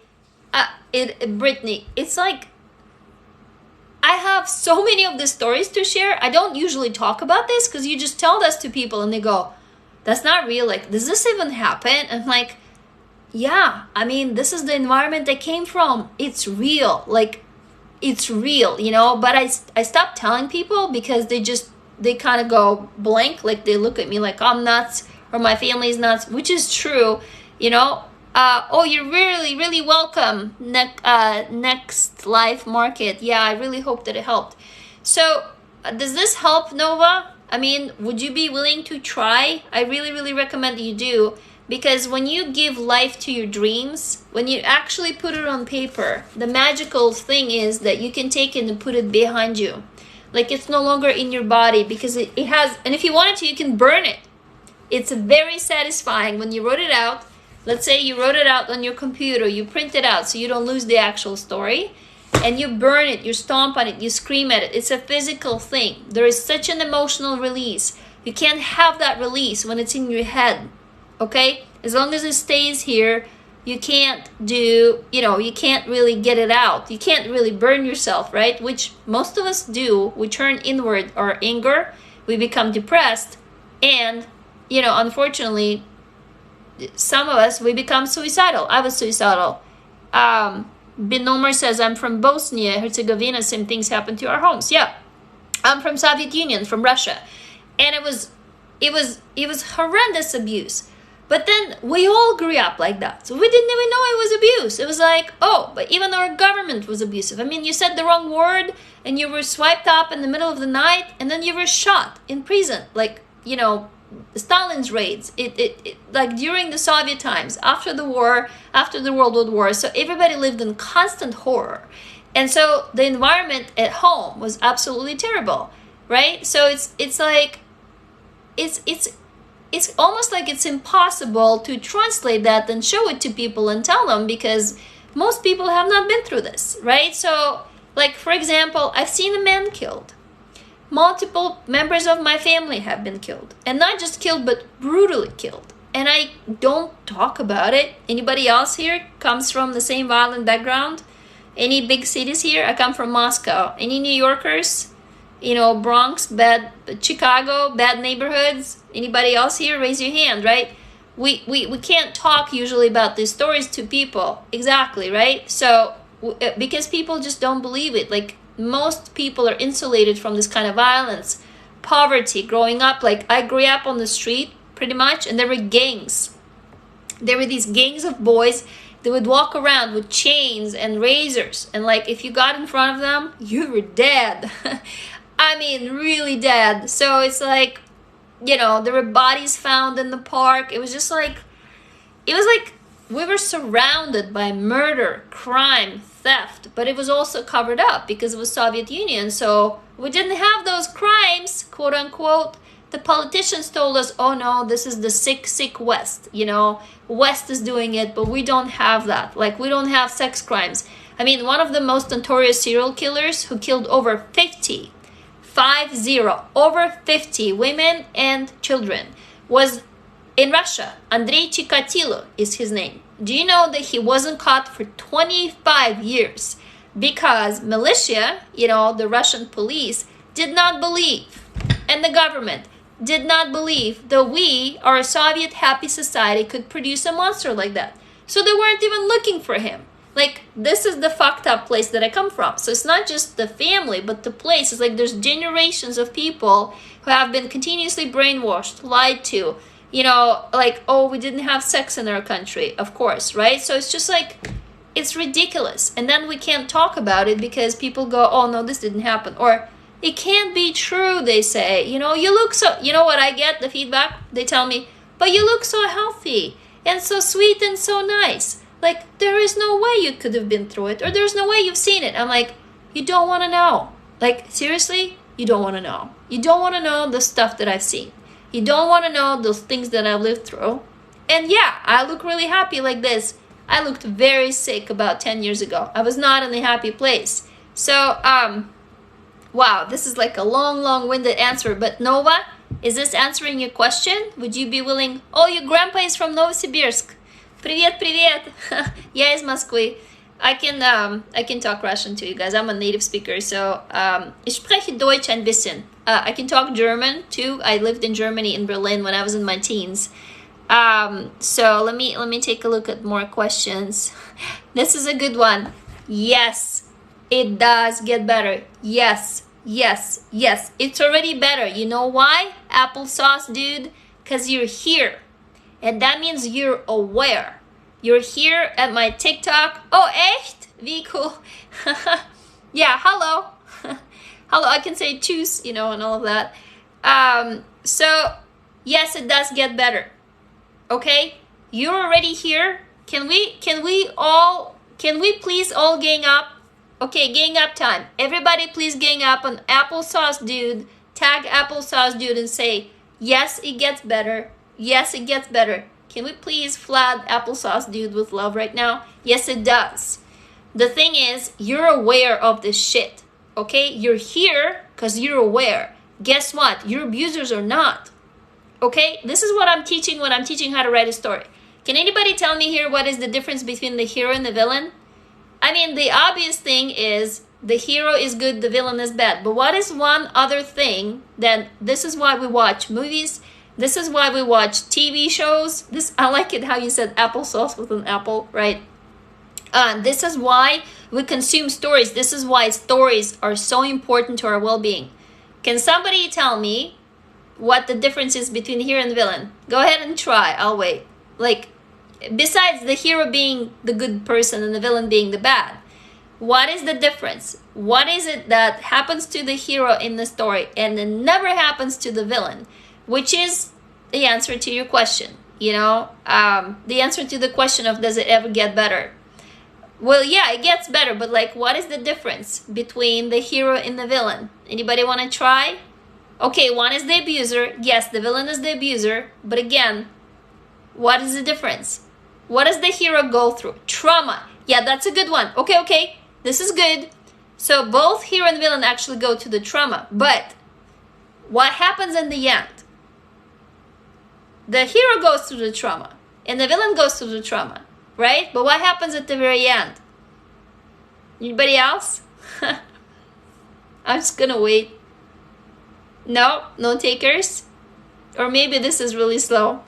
Brittany, it's like, I have so many of the stories to share. I don't usually talk about this because you just tell this to people and they go, that's not real. Like, does this even happen? And I'm like, yeah, I mean, this is the environment I came from. It's real. Like, it's real, you know? But I stopped telling people because they kind of go blank. Like, they look at me like I'm nuts or my family's nuts, which is true, you know? Oh, you're really, really welcome. Next Life Market. Yeah, I really hope that it helped. So, does this help, Nova? I mean, would you be willing to try? I really, really recommend that you do. Because when you give life to your dreams, when you actually put it on paper, the magical thing is that you can take it and put it behind you. Like, it's no longer in your body because it has, and if you wanted to, you can burn it. It's very satisfying when you wrote it out. Let's say you wrote it out on your computer, you print it out so you don't lose the actual story, and you burn it, you stomp on it, you scream at it. It's a physical thing. There is such an emotional release. You can't have that release when it's in your head, okay? As long as it stays here, you can't you can't really get it out. You can't really burn yourself, right? Which most of us do. We turn inward our anger, we become depressed, and, unfortunately, some of us, we become suicidal. I was suicidal. Binomer says, I'm from Bosnia, Herzegovina, same things happened to our homes. Yeah. I'm from Soviet Union, from Russia. And it was horrendous abuse. But then we all grew up like that. So we didn't even know it was abuse. It was like, oh, but even our government was abusive. I mean, you said the wrong word and you were swiped up in the middle of the night and then you were shot in prison. Like, Stalin's raids, it like during the Soviet times, after the war, after the World War. So everybody lived in constant horror. And so the environment at home was absolutely terrible, right? So it's like, it's almost like it's impossible to translate that and show it to people and tell them because most people have not been through this, right? So, like, for example, I've seen a man killed. Multiple members of my family have been killed. And not just killed, but brutally killed. And I don't talk about it. Anybody else here comes from the same violent background? Any big cities here? I come from Moscow. Any New Yorkers? Bronx, Chicago, bad neighborhoods? Anybody else here? Raise your hand, right? we can't talk usually about these stories to people. Exactly, right? So because people just don't believe it. Like, most people are insulated from this kind of violence, poverty, growing up. Like, I grew up on the street pretty much, and there were gangs. There were these gangs of boys. They would walk around with chains and razors, and like, if you got in front of them, you were dead. I mean, really dead. So it's like, there were bodies found in the park. It was just like, we were surrounded by murder, crime, theft, but it was also covered up because it was Soviet Union. So we didn't have those crimes, quote unquote. The politicians told us, oh no, this is the sick West. West is doing it, but we don't have that. Like, we don't have sex crimes. I mean, one of the most notorious serial killers who killed over 50 over 50 women and children was in Russia. Andrei Chikatilo is his name. Do you know that he wasn't caught for 25 years because militia, the Russian police, did not believe, and the government did not believe that we, our Soviet happy society, could produce a monster like that. So they weren't even looking for him. Like, this is the fucked up place that I come from. So it's not just the family, but the place. It's like there's generations of people who have been continuously brainwashed, lied to, like, oh, we didn't have sex in our country, of course, right? So it's just like, it's ridiculous. And then we can't talk about it because people go, oh no, this didn't happen. Or, it can't be true, they say. You look so, what I get, the feedback? They tell me, but you look so healthy and so sweet and so nice. Like, there is no way you could have been through it, or there's no way you've seen it. I'm like, you don't want to know. Like, seriously, you don't want to know. You don't want to know the stuff that I've seen. You don't want to know those things that I've lived through. And yeah, I look really happy like this. I looked very sick about 10 years ago. I was not in a happy place. So, wow, this is like a long-winded answer. But Nova, is this answering your question? Would you be willing? Oh, your grandpa is from Novosibirsk. Привет. Я из Москвы. I can talk Russian to you guys. I'm a native speaker, so ich spreche Deutsch ein bisschen. I can talk German too. I lived in Germany, in Berlin, when I was in my teens. So let me take a look at more questions. This is a good one. Yes, it does get better. Yes. It's already better. You know why? Applesauce, dude. Because you're here. And that means you're aware. You're here at my TikTok. Oh, echt? Wie cool. Yeah, hello. Hello, I can say tschüss, and all of that. So, yes, it does get better. Okay? You're already here. Can we please all gang up? Okay, gang up time. Everybody please gang up on Applesauce Dude. Tag Applesauce Dude and say, yes, it gets better. Yes, it gets better. Can we please flood Applesauce Dude with love right now? Yes, it does. The thing is, you're aware of this shit. Okay? You're here because you're aware. Guess what? Your abusers are not. Okay? This is what I'm teaching when I'm teaching how to write a story. Can anybody tell me here what is the difference between the hero and the villain? I mean, the obvious thing is the hero is good, the villain is bad. But what is one other thing that this is why we watch movies? This is why we watch TV shows. I like it how you said applesauce with an apple, right? This is why we consume stories. This is why stories are so important to our well-being. Can somebody tell me what the difference is between the hero and the villain? Go ahead and try. I'll wait. Like, besides the hero being the good person and the villain being the bad, what is the difference? What is it that happens to the hero in the story and it never happens to the villain? Which is the answer to your question, the answer to the question of does it ever get better? Well, yeah, it gets better, but like, what is the difference between the hero and the villain? Anybody want to try? Okay, one is the abuser. Yes, the villain is the abuser, but again, what is the difference? What does the hero go through? Trauma. Yeah, that's a good one. Okay, this is good. So both hero and villain actually go to the trauma, but what happens in the end? The hero goes through the trauma and the villain goes through the trauma, right? But what happens at the very end? Anybody else? I'm just gonna wait. No takers? Or maybe this is really slow.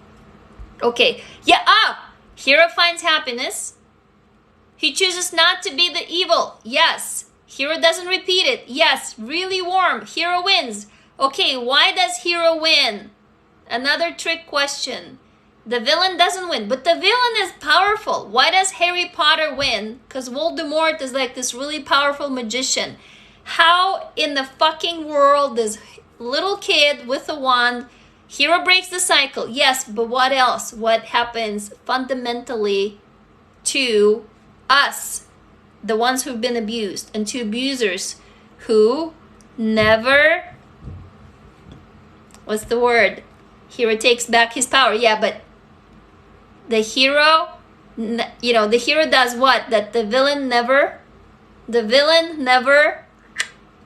Okay, yeah, hero finds happiness. He chooses not to be the evil. Yes. Hero doesn't repeat it. Yes. Really warm. Hero wins. Okay, why does hero win? Another trick question. The villain doesn't win, but the villain is powerful. Why does Harry Potter win? Because Voldemort is like this really powerful magician. How in the fucking world this little kid with a wand, hero breaks the cycle? Yes, but what else? What happens fundamentally to us, the ones who've been abused, and to abusers who never, what's the word? Hero takes back his power. Yeah, but the hero, the hero does what? That the villain never,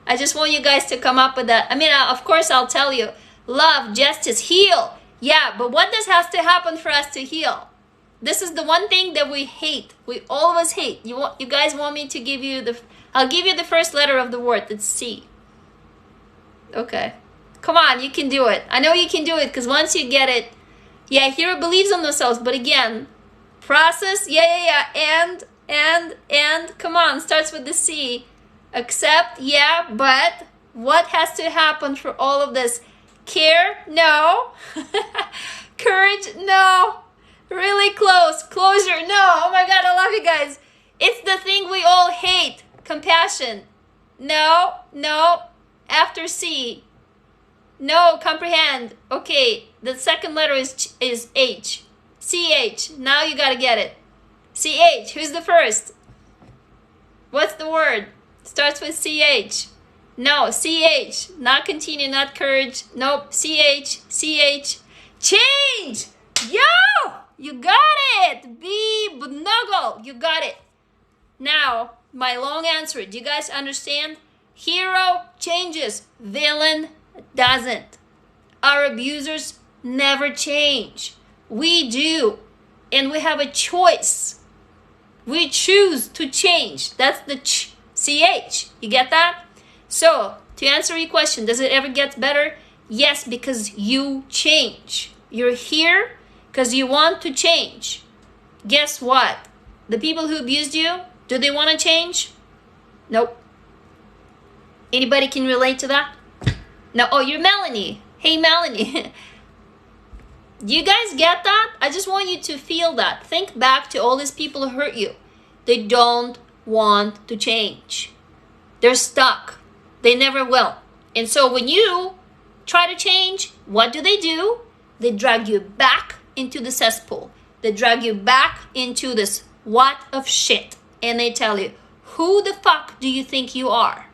I just want you guys to come up with that. I mean, of course I'll tell you, love, justice, heal. Yeah, but what does have to happen for us to heal? This is the one thing that we hate. We always hate. You guys want me to give you I'll give you the first letter of the word. It's C. Okay. Come on, you can do it. I know you can do it because once you get it, yeah, hero believes in themselves. But again, process, yeah. And, come on, starts with the C. Accept, yeah, but what has to happen for all of this? Care? No. Courage? No. Really close. Closure? No. Oh my God, I love you guys. It's the thing we all hate. Compassion? No. After C. No. Comprehend? Okay, the second letter is H. CH. Now you gotta get it. CH. Who's the first? What's the word? Starts with CH. No, CH. Not continue, not courage. Nope. CH. Change! Yo! You got it! Be Bnuggle. You got it. Now, my long answer. Do you guys understand? Hero changes. Villain doesn't. Our abusers never change. We do. And we have a choice. We choose to change. That's the CH. You get that? So, to answer your question, does it ever get better? Yes, because you change. You're here because you want to change. Guess what? The people who abused you, do they want to change? Nope. Anybody can relate to that? No. Oh, you're Melanie. Hey, Melanie. Do you guys get that? I just want you to feel that. Think back to all these people who hurt you. They don't want to change. They're stuck. They never will. And so when you try to change, what do? They drag you back into the cesspool. They drag you back into this what of shit. And they tell you, who the fuck do you think you are?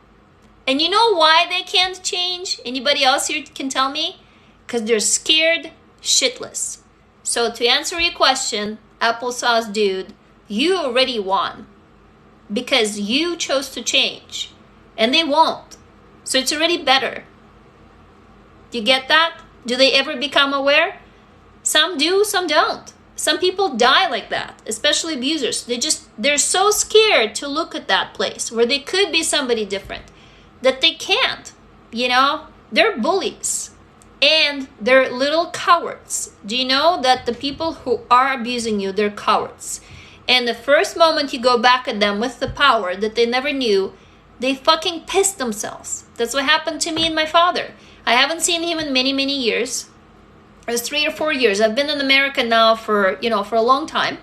And you know why they can't change? Anybody else here can tell me? Because they're scared shitless. So to answer your question, applesauce dude, you already won. Because you chose to change. And they won't. So it's already better. You get that? Do they ever become aware? Some do, some don't. Some people die like that, especially abusers. They're so scared to look at that place where they could be somebody different that they can't. They're bullies and they're little cowards. Do you know that the people who are abusing you, they're cowards? And the first moment you go back at them with the power that they never knew, they fucking piss themselves. That's what happened to me and my father. I haven't seen him in many, many years. It was 3 or 4 years. I've been in America now for a long time.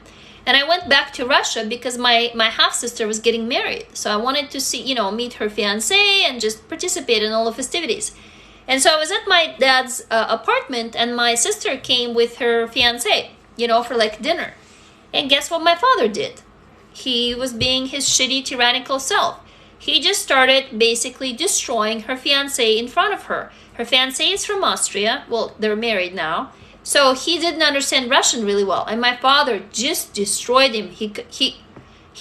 And I went back to Russia because my half-sister was getting married. So I wanted to see, meet her fiancé and just participate in all the festivities. And so I was at my dad's apartment and my sister came with her fiancé, for like dinner. And guess what my father did? He was being his shitty, tyrannical self. He just started basically destroying her fiancé in front of her. Her fiancé is from Austria. Well, they're married now. So he didn't understand Russian really well. And my father just destroyed him. He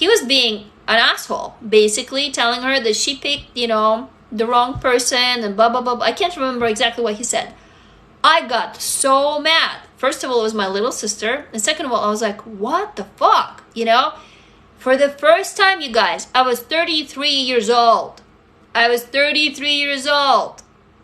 was being an asshole, basically telling her that she picked, the wrong person and blah, blah, blah. I can't remember exactly what he said. I got so mad. First of all, it was my little sister. And second of all, I was like, what the fuck? For the first time, you guys, I was 33 years old.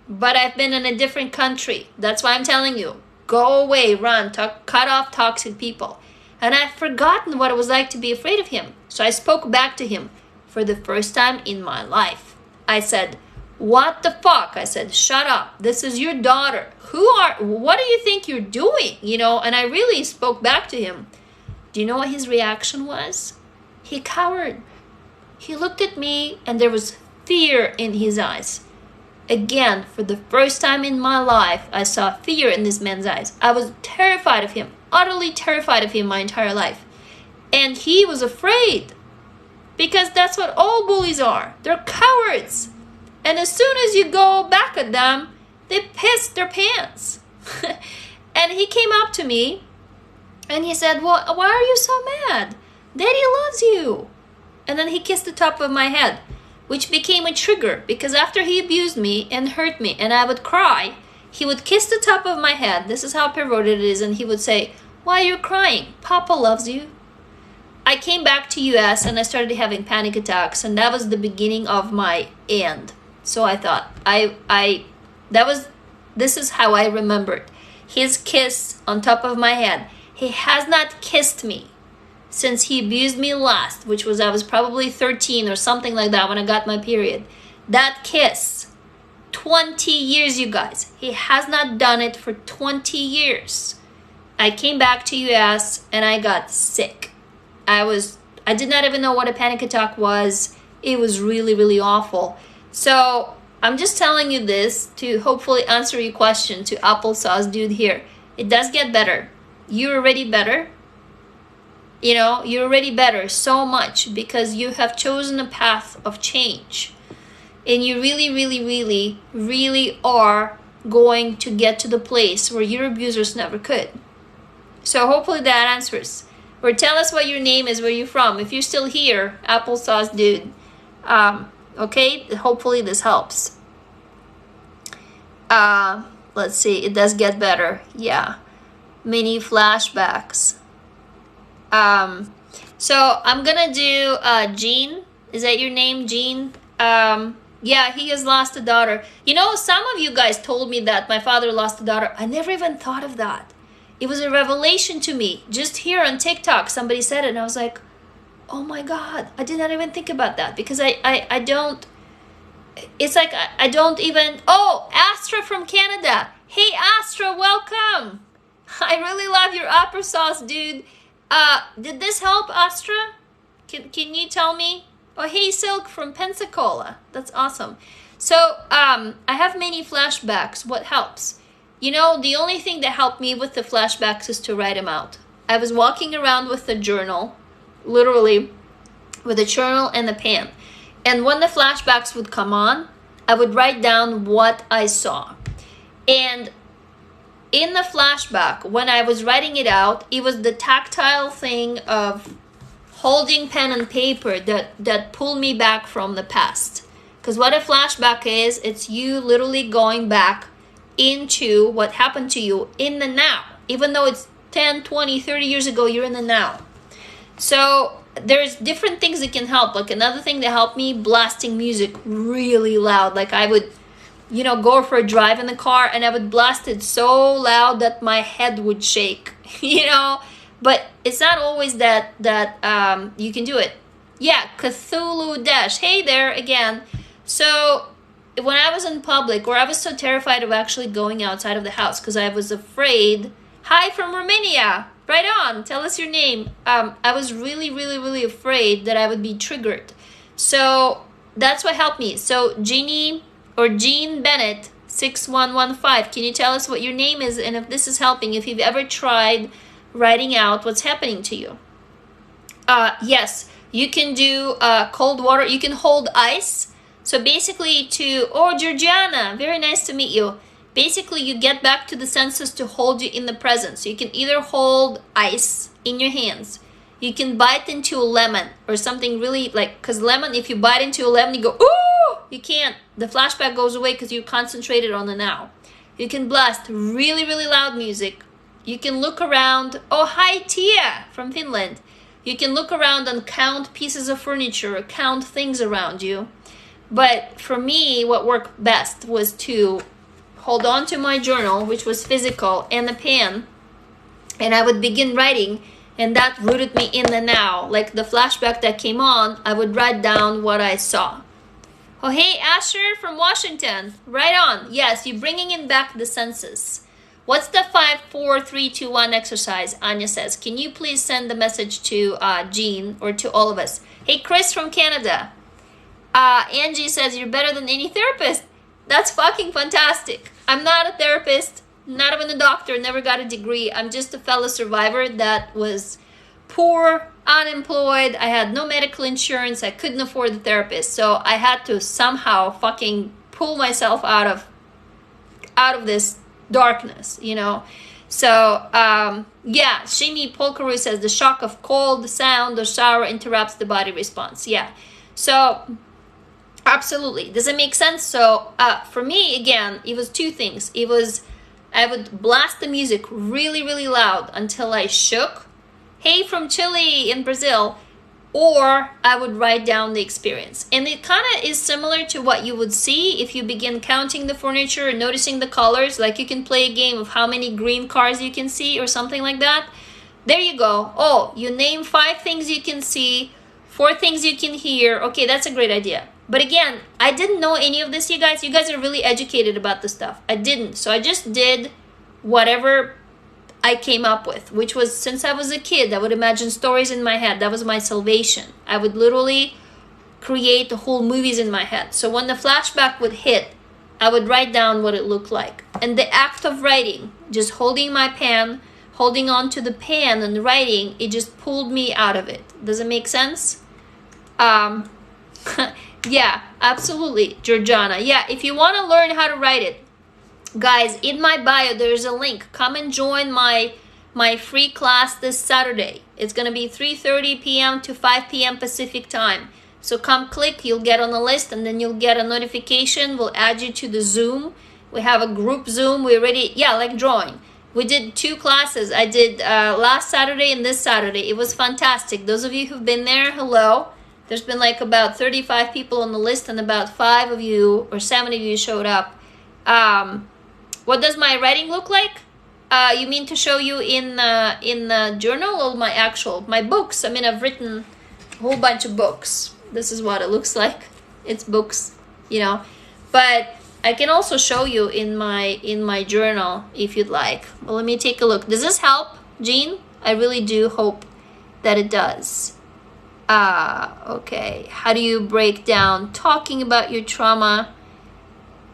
But I've been in a different country. That's why I'm telling you. go away, run, cut off toxic people. And I've forgotten what it was like to be afraid of him. So I spoke back to him for the first time in my life. I said, what the fuck? I said, shut up. This is your daughter. What do you think you're doing? You know, and I really spoke back to him. Do you know what his reaction was? He cowered. He looked at me and there was fear in his eyes. Again, for the first time in my life, I saw fear in this man's eyes. I was terrified of him, utterly terrified of him my entire life. And he was afraid. Because that's what all bullies are. They're cowards. And as soon as you go back at them, they piss their pants. And he came up to me and he said, well, why are you so mad? Daddy loves you. And then he kissed the top of my head, which became a trigger because after he abused me and hurt me and I would cry, he would kiss the top of my head. This is how perverted it is. And he would say, why are you crying? Papa loves you. I came back to US and I started having panic attacks, and that was the beginning of my end. So I thought, this is how I remembered. His kiss on top of my head. He has not kissed me since he abused me last, which was, I was probably 13 or something like that when I got my period. That kiss, 20 years, you guys. He has not done it for 20 years. I came back to US and I got sick. I did not even know what a panic attack was. It was really, really awful. So I'm just telling you this to hopefully answer your question to applesauce dude here. It does get better. You're already better. You know, you're already better so much because you have chosen a path of change. And you really, really, really, really are going to get to the place where your abusers never could. So hopefully that answers. Or tell us what your name is, where you're from. If you're still here, applesauce dude. Okay, hopefully this helps. Let's see, it does get better. Yeah, mini flashbacks. So I'm gonna do Jean. Is that your name, Jean? Yeah, he has lost a daughter. You know, some of you guys told me that my father lost a daughter. I never even thought of that. It was a revelation to me. Just here on TikTok, somebody said it, and I was like, oh my God, I did not even think about that because I don't, it's like I don't even, oh, Astra from Canada. Hey, Astra, welcome. I really love your applesauce, dude. Did this help, Astra? Can you tell me? Oh, hey, Silk from Pensacola. That's awesome. So, I have many flashbacks. What helps? You know, the only thing that helped me with the flashbacks is to write them out. I was walking around with a journal, literally with a journal and a pen. And when the flashbacks would come on, I would write down what I saw. And in the flashback, when I was writing it out, it was the tactile thing of holding pen and paper that pulled me back from the past. Because what a flashback is, it's you literally going back into what happened to you in the now. Even though it's 10, 20, 30 years ago, you're in the now. So there's different things that can help. Like another thing that helped me, blasting music really loud. Like I would, you know, go for a drive in the car and I would blast it so loud that my head would shake, you know. But it's not always that you can do it. Yeah, Cthulhu Dash. Hey there again. So when I was in public, or I was so terrified of actually going outside of the house because I was afraid. Hi from Romania. Right on. Tell us your name. I was really, really, really afraid that I would be triggered. So that's what helped me. So Jeannie or Jean Bennett 6115. Can you tell us what your name is and if this is helping? If you've ever tried writing out what's happening to you? Yes, you can do cold water. You can hold ice. So basically oh, Georgiana, very nice to meet you. Basically, you get back to the senses to hold you in the present. So you can either hold ice in your hands. You can bite into a lemon or something really like, because lemon, if you bite into a lemon, you go, ooh, you can't. The flashback goes away because you're concentrated on the now. You can blast really, really loud music. You can look around. Oh, hi, Tia from Finland. You can look around and count pieces of furniture or count things around you. But for me, what worked best was to hold on to my journal, which was physical, and a pen, and I would begin writing, and that rooted me in the now. Like the flashback that came on, I would write down what I saw. Oh, hey, Asher from Washington. Right on. Yes, you're bringing in back the senses. What's the 5, 4, 3, 2, 1 exercise? Anya says. Can you please send the message to Jean or to all of us? Hey, Chris from Canada. Angie says, you're better than any therapist. That's fucking fantastic. I'm not a therapist, not even a doctor, never got a degree. I'm just a fellow survivor that was poor, unemployed. I had no medical insurance. I couldn't afford a therapist. So I had to somehow fucking pull myself out of this darkness, you know. So yeah, Shimi Polkaru says the shock of cold, sound, or shower interrupts the body response. Yeah, so absolutely. Does it make sense? So for me, again, it was two things. It was I would blast the music really, really loud until I shook. Hey, from Chile in Brazil. Or I would write down the experience. And it kind of is similar to what you would see if you begin counting the furniture and noticing the colors. Like you can play a game of how many green cars you can see or something like that. There you go. Oh, you name 5 things you can see, 4 things you can hear. Okay, that's a great idea. But again, I didn't know any of this, you guys. You guys are really educated about this stuff. I didn't. So I just did whatever I came up with, which was, since I was a kid, I would imagine stories in my head. That was my salvation. I would literally create the whole movies in my head. So when the flashback would hit, I would write down what it looked like. And the act of writing, just holding my pen, holding on to the pen and writing, it just pulled me out of it. Does it make sense? Yeah, absolutely, Georgiana. Yeah, if you want to learn how to write it, guys, in my bio there's a link. Come and join my free class this Saturday. It's gonna be 3:30 p.m. to 5 p.m. Pacific time. So come click, you'll get on the list, and then you'll get a notification. We'll add you to the Zoom. We have a group Zoom. We already, yeah, like drawing. We did 2 classes. I did last Saturday and this Saturday. It was fantastic. Those of you who've been there, hello. There's been like about 35 people on the list, and about 5 of you or 7 of you showed up. What does my writing look like? You mean to show you in the journal or my books? I mean, I've written a whole bunch of books. This is what it looks like. It's books, you know. But I can also show you in my journal if you'd like. Well, let me take a look. Does this help, Jean? I really do hope that it does. Okay. How do you break down talking about your trauma?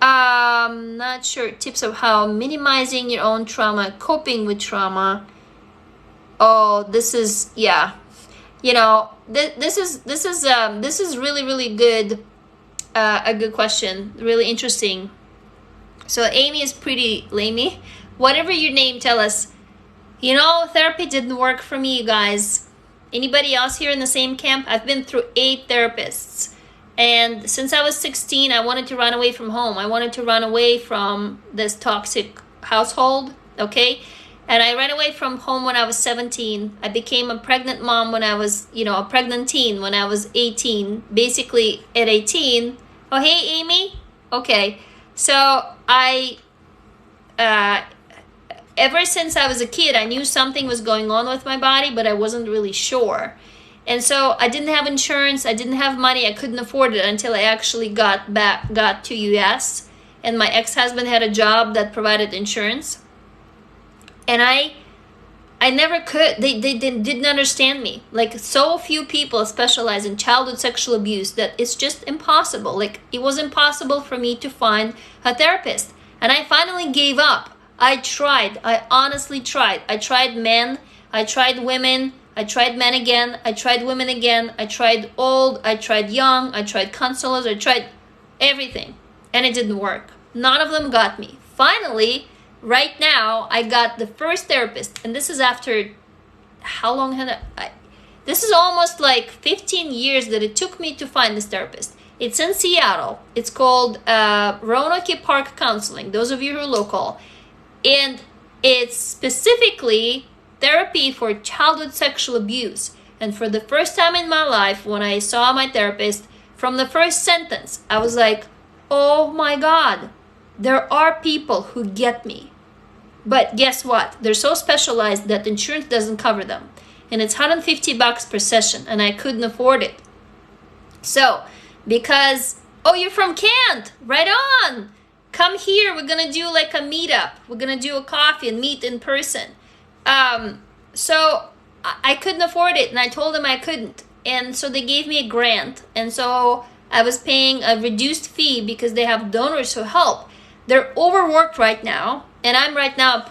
Not sure. Tips of how minimizing your own trauma, coping with trauma. Oh, this is, yeah. You know, this is really, really good. A good question. Really interesting. So Amy is pretty lamey. Whatever your name, tell us. You know, therapy didn't work for me, you guys. Anybody else here in the same camp? I've been through 8 therapists. And since I was 16, I wanted to run away from home. I wanted to run away from this toxic household, okay? And I ran away from home when I was 17. I became a pregnant mom when I was, a pregnant teen when I was 18. Basically, at 18. Oh, hey, Amy? Okay. So ever since I was a kid, I knew something was going on with my body, but I wasn't really sure. And so I didn't have insurance, I didn't have money, I couldn't afford it until I actually got to US. And my ex-husband had a job that provided insurance. And I never could, they didn't understand me. Like, so few people specialize in childhood sexual abuse that it's just impossible. Like, it was impossible for me to find a therapist. And I finally gave up. I tried. I honestly tried. I tried men. I tried women. I tried men again. I tried women again. I tried old. I tried young. I tried counselors. I tried everything. And it didn't work. None of them got me. Finally, right now, I got the first therapist. And this is after, how long had I? This is almost like 15 years that it took me to find this therapist. It's in Seattle. It's called Roanoke Park Counseling. Those of you who are local. And it's specifically therapy for childhood sexual abuse. And for the first time in my life, when I saw my therapist, from the first sentence, I was like, oh my God, there are people who get me. But guess what? They're so specialized that insurance doesn't cover them. And it's $150 per session, and I couldn't afford it. So, because, oh, you're from Kent, right on. Come here, we're gonna do like a meetup. We're gonna do a coffee and meet in person. So I couldn't afford it, and I told them I couldn't. And so they gave me a grant. And so I was paying a reduced fee because they have donors who help. They're overworked right now, and I'm right now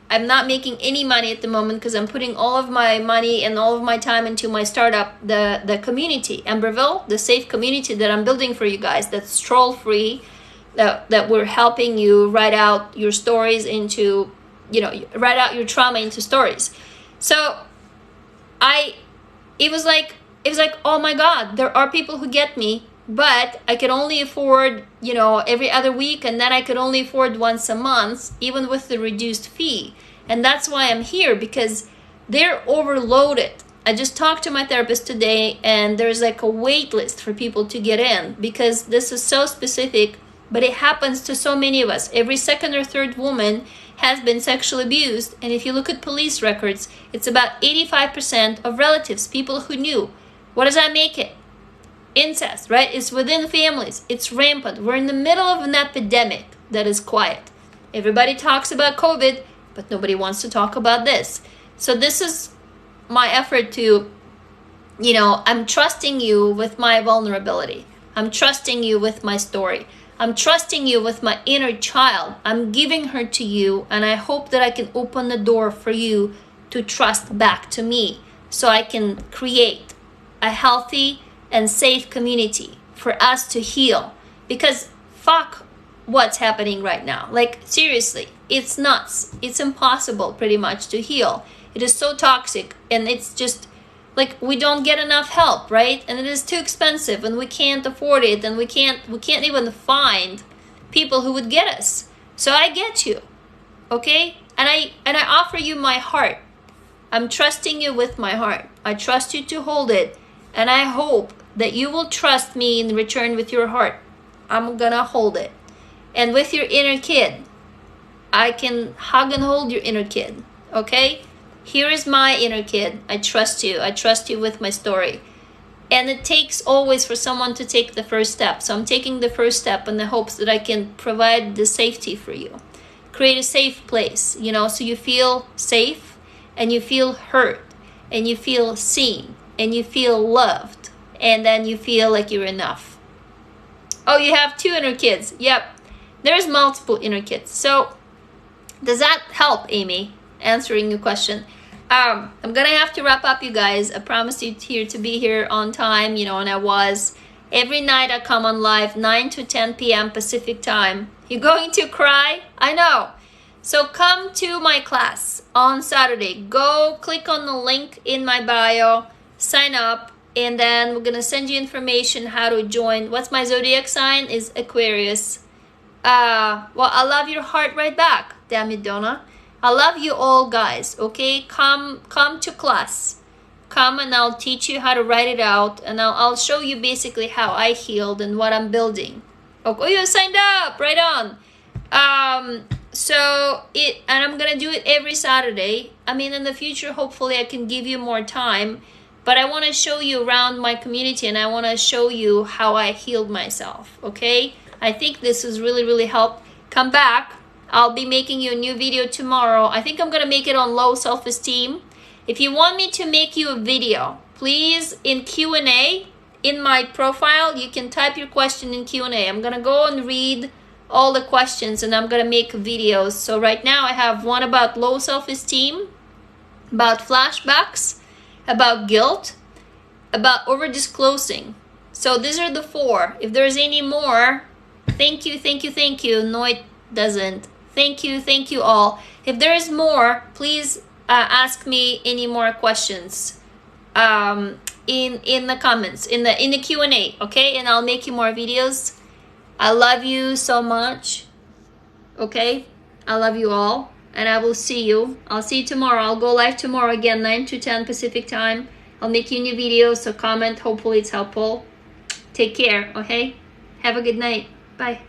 I'm not making any money at the moment because I'm putting all of my money and all of my time into my startup, the community, Amberville, the safe community that I'm building for you guys, that's troll free, that we're helping you write out your stories into, write out your trauma into stories. So it was like, oh my God, there are people who get me, but I could only afford, every other week, and then I could only afford once a month, even with the reduced fee. And that's why I'm here, because they're overloaded. I just talked to my therapist today, and there's like a wait list for people to get in, because this is so specific, but it happens to so many of us. Every second or third woman has been sexually abused, and if you look at police records, it's about 85% of relatives, people who knew. What does that make it? Incest, right? It's within families. It's rampant. We're in the middle of an epidemic that is quiet. Everybody talks about COVID, but nobody wants to talk about this. So this is my effort to, I'm trusting you with my vulnerability. I'm trusting you with my story. I'm trusting you with my inner child. I'm giving her to you, and I hope that I can open the door for you to trust back to me, so I can create a healthy and safe community for us to heal. Because fuck what's happening right now. Like, seriously, it's nuts. It's impossible pretty much to heal. It is so toxic, and it's just like we don't get enough help, right? And it is too expensive, and we can't afford it, and we can't even find people who would get us. So I get you, okay? And I offer you my heart. I'm trusting you with my heart. I trust you to hold it, and I hope that you will trust me in return with your heart. I'm gonna hold it. And with your inner kid, I can hug and hold your inner kid, okay? Here is my inner kid. I trust you. I trust you with my story. And it takes always for someone to take the first step. So I'm taking the first step in the hopes that I can provide the safety for you. Create a safe place, so you feel safe, and you feel heard, and you feel seen, and you feel loved, and then you feel like you're enough. Oh, you have 2 inner kids. Yep. There's multiple inner kids. So does that help, Amy? Answering your question. I'm gonna have to wrap up, you guys. I promised you to be here on time, and I was. Every night I come on live 9 to 10 p.m. Pacific time. You're going to cry? I know. So come to my class on Saturday. Go click on the link in my bio, sign up, and then we're gonna send you information how to join. What's my zodiac sign? Is Aquarius. Well, I love your heart right back. Damn it, Donna. I love you all, guys, okay? Come to class. Come, and I'll teach you how to write it out, and I'll show you basically how I healed and what I'm building. Oh, you signed up, right on. And I'm gonna do it every Saturday. I mean, in the future, hopefully I can give you more time, but I want to show you around my community, and I want to show you how I healed myself, okay? I think this has really, really helped. Come back. I'll be making you a new video tomorrow. I think I'm gonna make it on low self-esteem. If you want me to make you a video, please, in Q&A, in my profile, you can type your question in Q&A. I'm gonna go and read all the questions, and I'm gonna make videos. So right now I have one about low self-esteem, about flashbacks, about guilt, about over-disclosing. So these are the 4. If there's any more, thank you. No, it doesn't. Thank you all. If there is more, please ask me any more questions in the comments, in the Q&A, okay? And I'll make you more videos. I love you so much, okay? I love you all, and I will see you. I'll see you tomorrow. I'll go live tomorrow again, 9 to 10 Pacific time. I'll make you new videos, so comment. Hopefully it's helpful. Take care, okay? Have a good night. Bye.